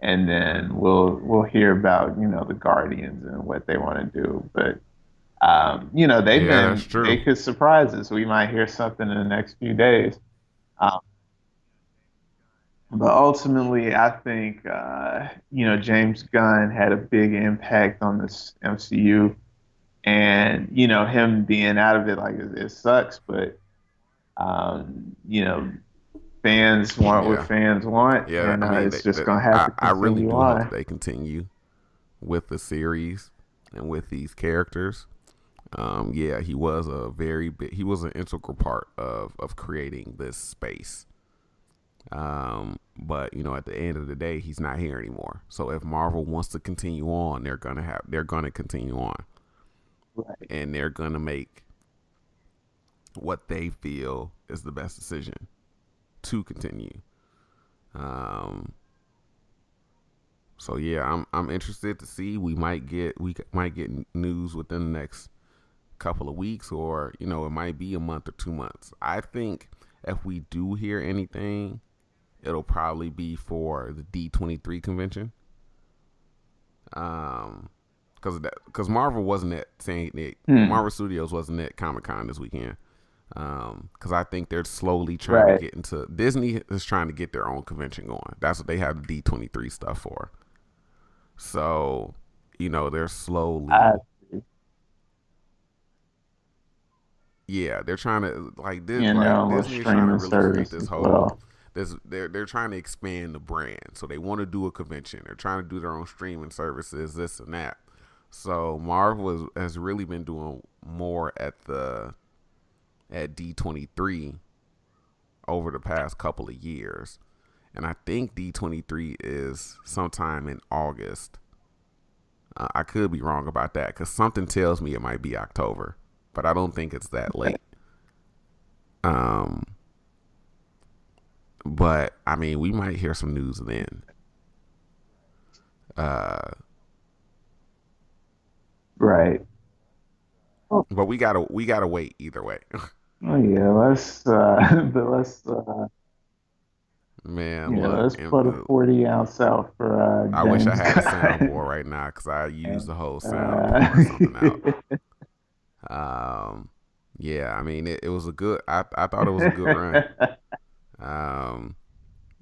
and then we'll hear about the Guardians and what they want to do. But Yeah, that's they true. could surprise us. We might hear something in the next few days. Um, but ultimately, I think James Gunn had a big impact on this MCU, and him being out of it, like it sucks, but you know fans want what Yeah, fans want, yeah. and I mean, it's just gonna have to I really continue do hope on. that they continue with the series and with these characters. Yeah, he was a very big, he was an integral part of creating this space. But at the end of the day, he's not here anymore. So if Marvel wants to continue on, they're gonna continue on, Right. and they're gonna make what they feel is the best decision to continue. Um, so yeah, I'm interested to see. We might get news within the next couple of weeks, or it might be a month or 2 months. I think if we do hear anything, it'll probably be for the D23 convention. Um, because Marvel wasn't at saying it. Hmm. Marvel Studios wasn't at Comic Con this weekend. Because I think they're slowly trying to Right. get into Disney is trying to get their own convention going. That's what they have the D23 stuff for. So, they're I slowly, yeah, they're trying to like Or Disney is trying to streaming really create service this as whole well. this they're trying to expand the brand. So they want to do a convention. They're trying to do their own streaming services, this and that. So Marvel has really been doing more at D23 over the past couple of years. And I think D23 is sometime in August. I could be wrong about that because something tells me it might be October, but I don't think it's that late. Um, but I mean, we might hear some news then. Uh, Right. Oh, but we gotta wait either way. oh yeah, but Man, look, let's put a 40 ounce out for I wish I James had a Gunn. soundboard right now because I used And, the whole sound to uh, pour something out. Um, yeah, I mean, it was a good. I thought it was a good run. Um,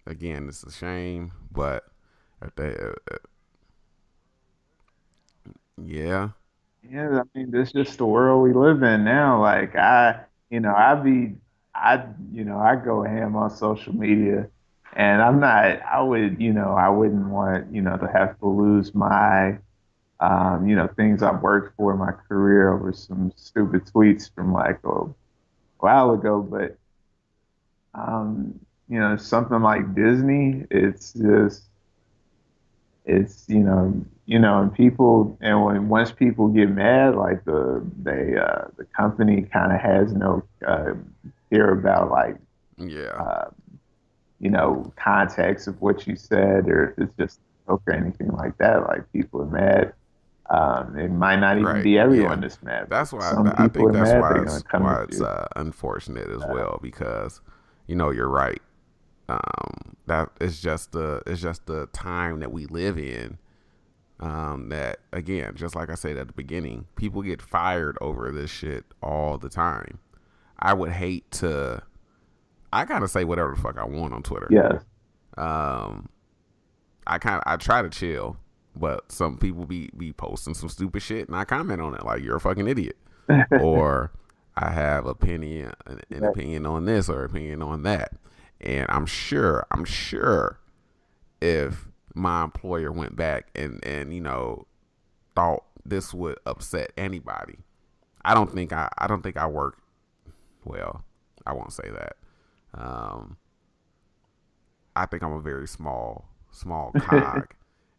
again, it's a shame, but if they, yeah, Yeah, I mean, this is just the world we live in now. Like I go ham on social media, and I wouldn't want, to have to lose my, things I've worked for in my career over some stupid tweets from like a while ago. But, something like Disney, and people, and once people get mad, like the company kind of has no care about like yeah, uh, context of what you said, or if it's just a joke or anything like that. Like people are mad. It might not even right, be yeah. everyone that's mad, but That's why some I people think are that's mad. They're why gonna it's come at you. unfortunate as Uh, well because you're right. That it's just the time that we live in. That again, just like I said at the beginning, people get fired over this shit all the time. I would hate to. I kind of say whatever the fuck I want on Twitter. yes. Um, I try to chill, but some people be posting some stupid shit, and I comment on it like you're a fucking idiot, or I have an opinion on this or opinion on that, and I'm sure if my employer went back and thought this would upset anybody, I don't think I work well. I won't say that. Um, I think I'm a very small cog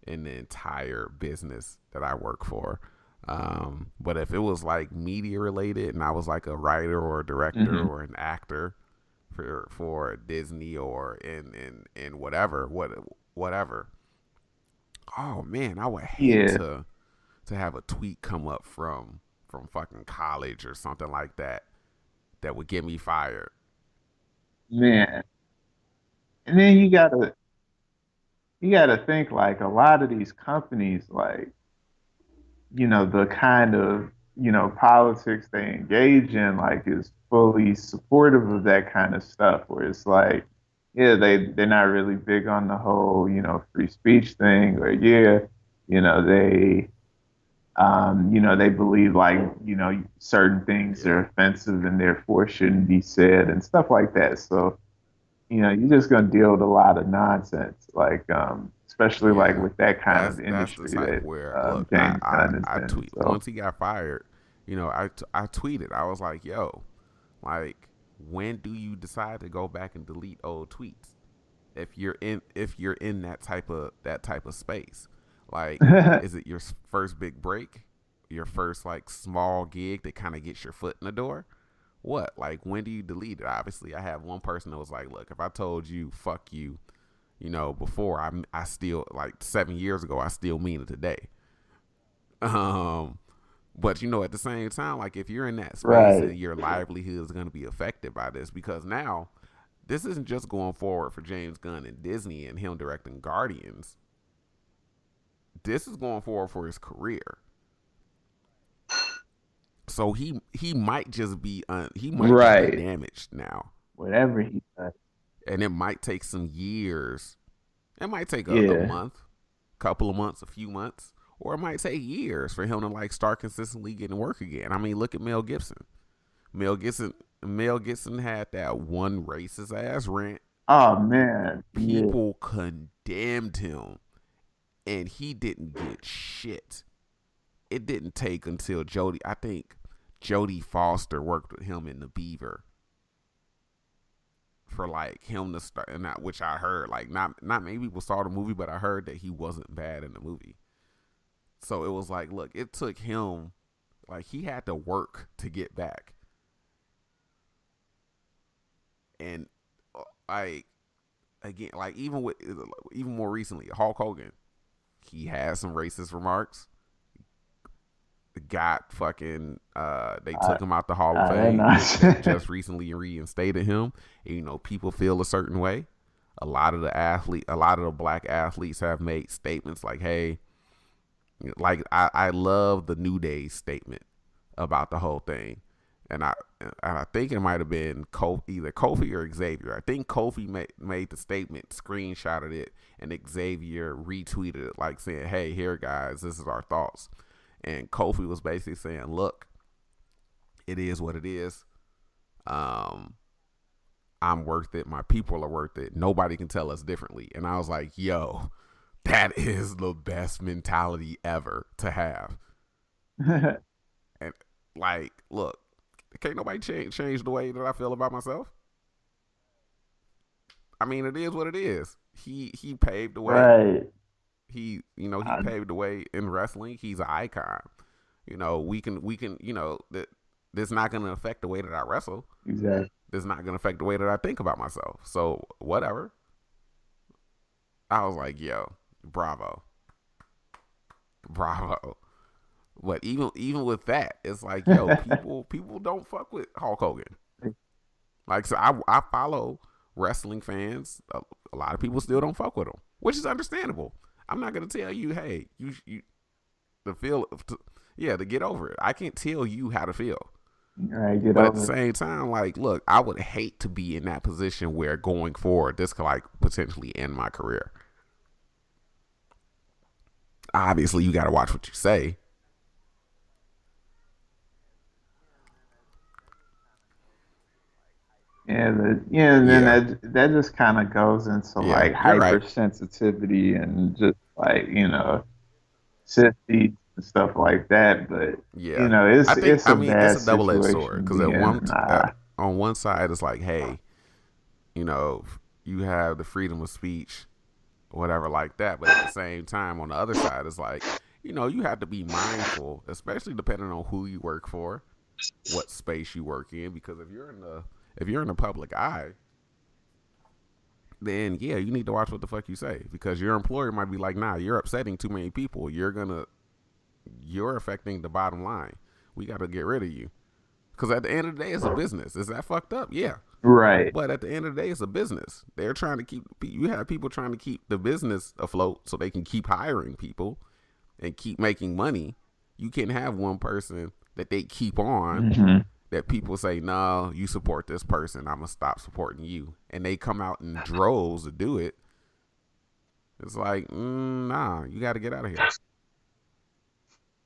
in the entire business that I work for. But if it was like media related and I was like a writer or a director Hmm. or an actor for Disney or in whatever. Oh man, I would hate Yeah, to have a tweet come up from fucking college or something like that that would get me fired. man. And then you gotta you got to think like a lot of these companies, like, the kind of, politics they engage in, like, is fully supportive of that kind of stuff, where it's like, yeah, they're not really big on the whole, free speech thing, or yeah, they they believe like, certain things are Yeah, offensive and therefore shouldn't be said and stuff like that. So, you're just gonna deal with a lot of nonsense, like especially like yeah. with that kind of That's the industry type that where look, James Gunn is I in. tweet So once he got fired. I tweeted. I was like, yo, like, when do you decide to go back and delete old tweets? If you're in that type of space, like, is it your first big break, your first like small gig that kind of gets your foot in the door? What, like, when do you delete it? Obviously, I have one person that was like, look, if I told you fuck you, before, I still, like, 7 years ago, I still mean it today. um but at the same time, like, if you're in that space right, and your livelihood is going to be affected by this, because now this isn't just going forward for James Gunn and Disney and him directing Guardians. This is going forward for his career. So he might just be right, damaged now, whatever he does, and it might take some years. It might take a yeah, month, couple of months, a few months, or it might take years for him to like start consistently getting work again. I mean, look at Mel Gibson. Mel Gibson Mel Gibson had that one racist ass rant. oh man, yeah, People condemned him, and he didn't get shit. It didn't take until I think Jodie Foster worked with him in The Beaver for like him to start, and not, which I heard, like, not many people saw the movie, but I heard that he wasn't bad in the movie. So it was like, look, it took him, like, he had to work to get back. And like, again, like, even more recently, Hulk Hogan, he had some racist remarks. Got fucking they I, took him out the Hall of I Fame. know. They just recently reinstated him. And, people feel a certain way. A lot of the black athletes have made statements like, hey, like, I love the New Day statement about the whole thing. And I think it might have been either Kofi or Xavier. I think Kofi made the statement, screenshotted it, and Xavier retweeted it, like, saying, hey, here, guys, this is our thoughts. And Kofi was basically saying, look, it is what it is. I'm worth it. My people are worth it. Nobody can tell us differently. And I was like, yo, that is the best mentality ever to have. And, like, look, can't nobody change the way that I feel about myself. I mean, it is what it is. He paved the way. Right. He I, paved the way in wrestling. He's an icon. We can that this not going to affect the way that I wrestle. exactly. This is not going to affect the way that I think about myself. So whatever. I was like, yo, bravo, bravo. But even with that, it's like, yo, people don't fuck with Hulk Hogan. Like, so I follow wrestling fans. A lot of people still don't fuck with him, which is understandable. I'm not gonna tell you, hey, you to feel, to get over it. I can't tell you how to feel. All right, get But at the over it. same time, like, look, I would hate to be in that position where going forward, this could like potentially end my career. Obviously, you got to watch what you say. And then Yeah, that just kind of goes into yeah, like you're right. hypersensitivity and just like, sympathy and stuff like that. But Yeah, it's I a mean, it's bad a double edged situation sword to because be in. on one side it's like, hey, you know, you have the freedom of speech, whatever, like that. But at the same time, on the other side, it's like, you have to be mindful, especially depending on who you work for, what space you work in, because if you're in the public eye, then yeah, you need to watch what the fuck you say, because your employer might be like, nah, you're upsetting too many people. You're affecting the bottom line. We got to get rid of you. Because at the end of the day, it's a business. Is that fucked up? Yeah. Right. But at the end of the day, it's a business. They're trying to keep, you have people trying to keep the business afloat so they can keep hiring people and keep making money. You can't have one person that they keep on that people say, no, you support this person, I'm going to stop supporting you. And they come out in droves to do it. It's like, nah, you got to get out of here.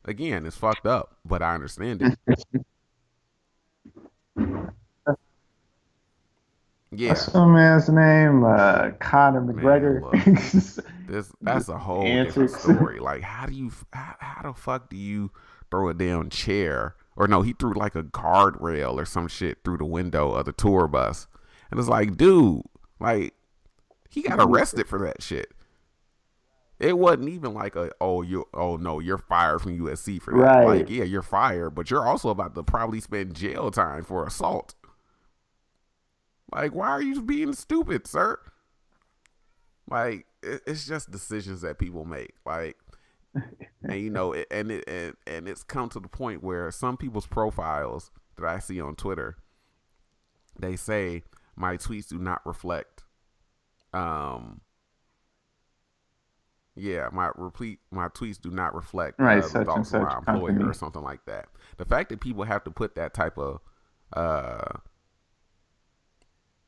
Again, it's fucked up, but I understand it. Yeah. What's some man's name? Conor McGregor. That's a whole different story. Like, how the fuck do you throw a damn chair? Or no, he threw like a guardrail or some shit through the window of the tour bus. And it's like, dude, like, he got arrested for that shit. It wasn't even like you're fired from USC for that. Right. Like, yeah, you're fired, but you're also about to probably spend jail time for assault. Like, why are you being stupid, sir? Like, it's just decisions that people make. Like, and you know, and it's come to the point where some people's profiles that I see on Twitter, they say my tweets do not reflect. My tweets do not reflect right, the thoughts of my employer company. or something like that. The fact that people have to put that type of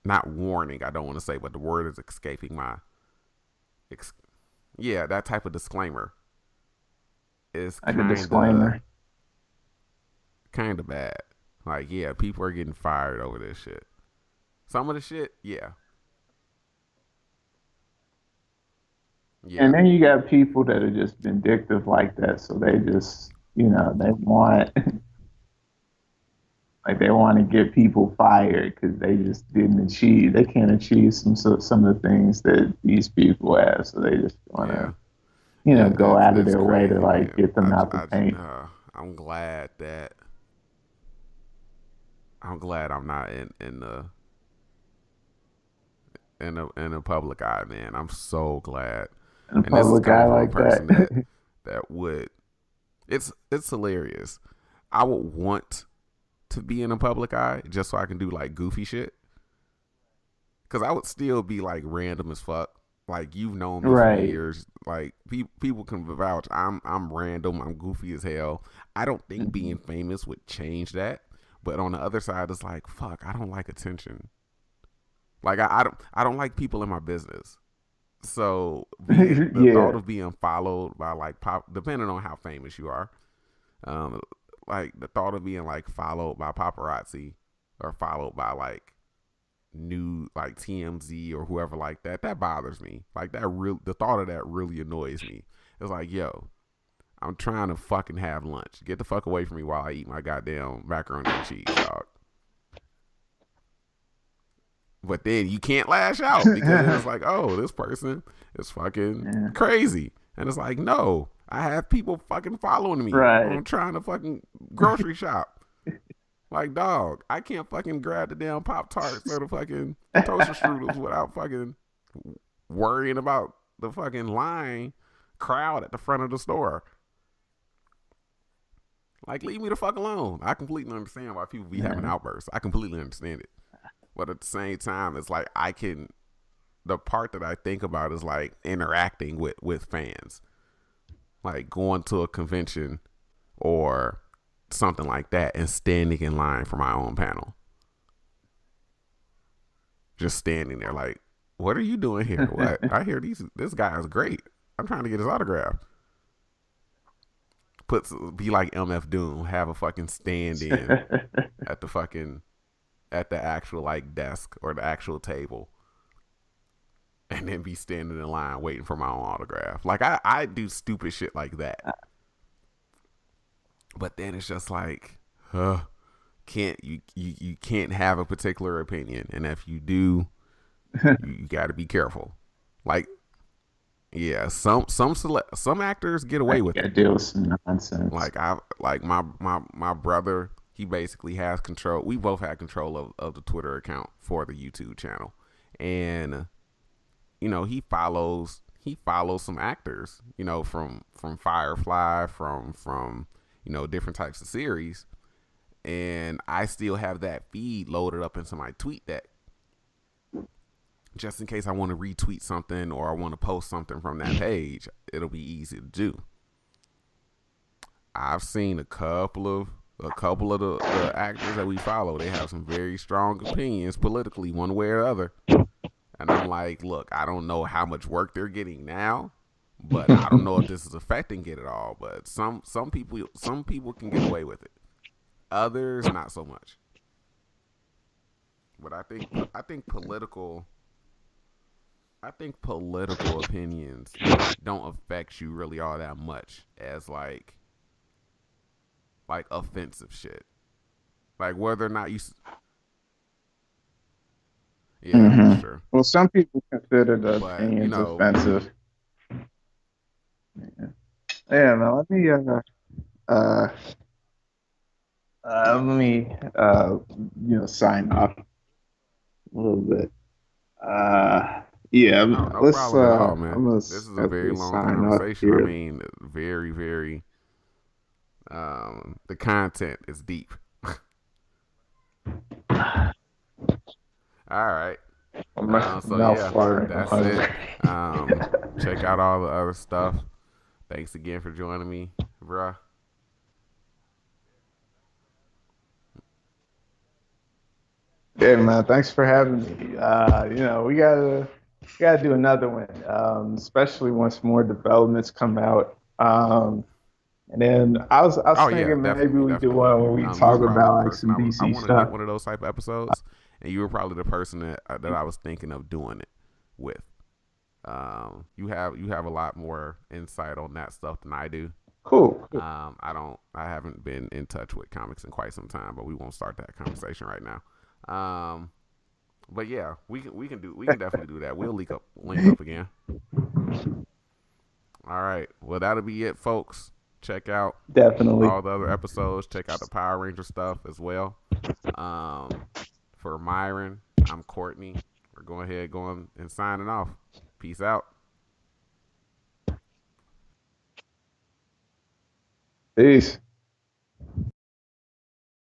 not warning, I don't want to say, but the word is escaping my that type of disclaimer is like a disclaimer. Kind of bad. Like, yeah, people are getting fired over this shit. Some of the shit, yeah. And then you got people that are just vindictive like that, so they just, they want they want to get people fired because they just they can't achieve some of the things that these people have, so they just want to go out of their way to like get them out the paint. I'm glad I'm not in the public eye, man. I'm so glad. And this is kind of a person that would. It's hilarious. I would want to be in a public eye just so I can do like goofy shit. Cause I would still be like random as fuck. Like, you've known me for years. Like, people can vouch. I'm random. I'm goofy as hell. I don't think being famous would change that. But on the other side, it's like, fuck, I don't like attention. Like, I don't like people in my business. So the thought of being followed by like depending on how famous you are, like the thought of being like followed by paparazzi or followed by like like TMZ or whoever like that bothers me. Like, the thought of that really annoys me. It's like, yo, I'm trying to fucking have lunch. Get the fuck away from me while I eat my goddamn macaroni and cheese, dog. But then you can't lash out because it's like, oh, this person is fucking crazy. And it's like, no, I have people fucking following me. Right. I'm trying to fucking grocery shop. Like, dog, I can't fucking grab the damn Pop-Tarts or the fucking toaster strudels without fucking worrying about the fucking line crowd at the front of the store. Like, leave me the fuck alone. I completely understand why people be having outbursts. I completely understand it. But at the same time, it's like the part that I think about is like interacting with fans. Like going to a convention or something like that and standing in line for my own panel. Just standing there like, what are you doing here? What? I hear this guy is great. I'm trying to get his autograph. Be like MF Doom, have a fucking stand in at the actual like desk or the actual table, and then be standing in line waiting for my own autograph. Like, I do stupid shit like that. But then it's just like, you can't have a particular opinion, and if you do, you got to be careful. Like, yeah, some actors get away with it. Deal with some nonsense. Like my brother, he basically has control. We both had control of the Twitter account for the YouTube channel, and he follows some actors, from Firefly, from different types of series, and I still have that feed loaded up into my tweet deck, just in case I want to retweet something or I want to post something from that page. It'll be easy to do. I've seen a couple of the actors that we follow. They have some very strong opinions politically, one way or other. And I'm like, look, I don't know how much work they're getting now, but I don't know if this is affecting it at all. But some people can get away with it. Others not so much. But I think political opinions don't affect you really all that much as like offensive shit. Like whether or not you yeah, that's true. Well, some people consider the But, you opinions know, offensive. Yeah, yeah, man. Uh, let me, sign off a little bit. Yeah, no let's. problem at all, man. I'm gonna This is a have very to long sign off conversation. I here. mean, very, very. The content is deep. All right. My So mouth yeah, watering. I'm that's it. hungry. Check out all the other stuff. Thanks again for joining me, bruh. Yeah, man. Thanks for having me. We gotta do another one, especially once more developments come out. And then I was Oh yeah, thinking maybe definitely, we do definitely. one where we You were talk probably about the like person some I DC want to get stuff. one of those type of episodes, and you were probably the person that I was thinking of doing it with. You have a lot more insight on that stuff than I do. Cool. I haven't been in touch with comics in quite some time, but we won't start that conversation right now. But yeah, we can definitely do that. We'll link up again. All right. Well, that'll be it, folks. Check out Definitely. all the other episodes. Check out the Power Ranger stuff as well. For Myron, I'm Courtney. We're going and signing off. Peace out. Peace.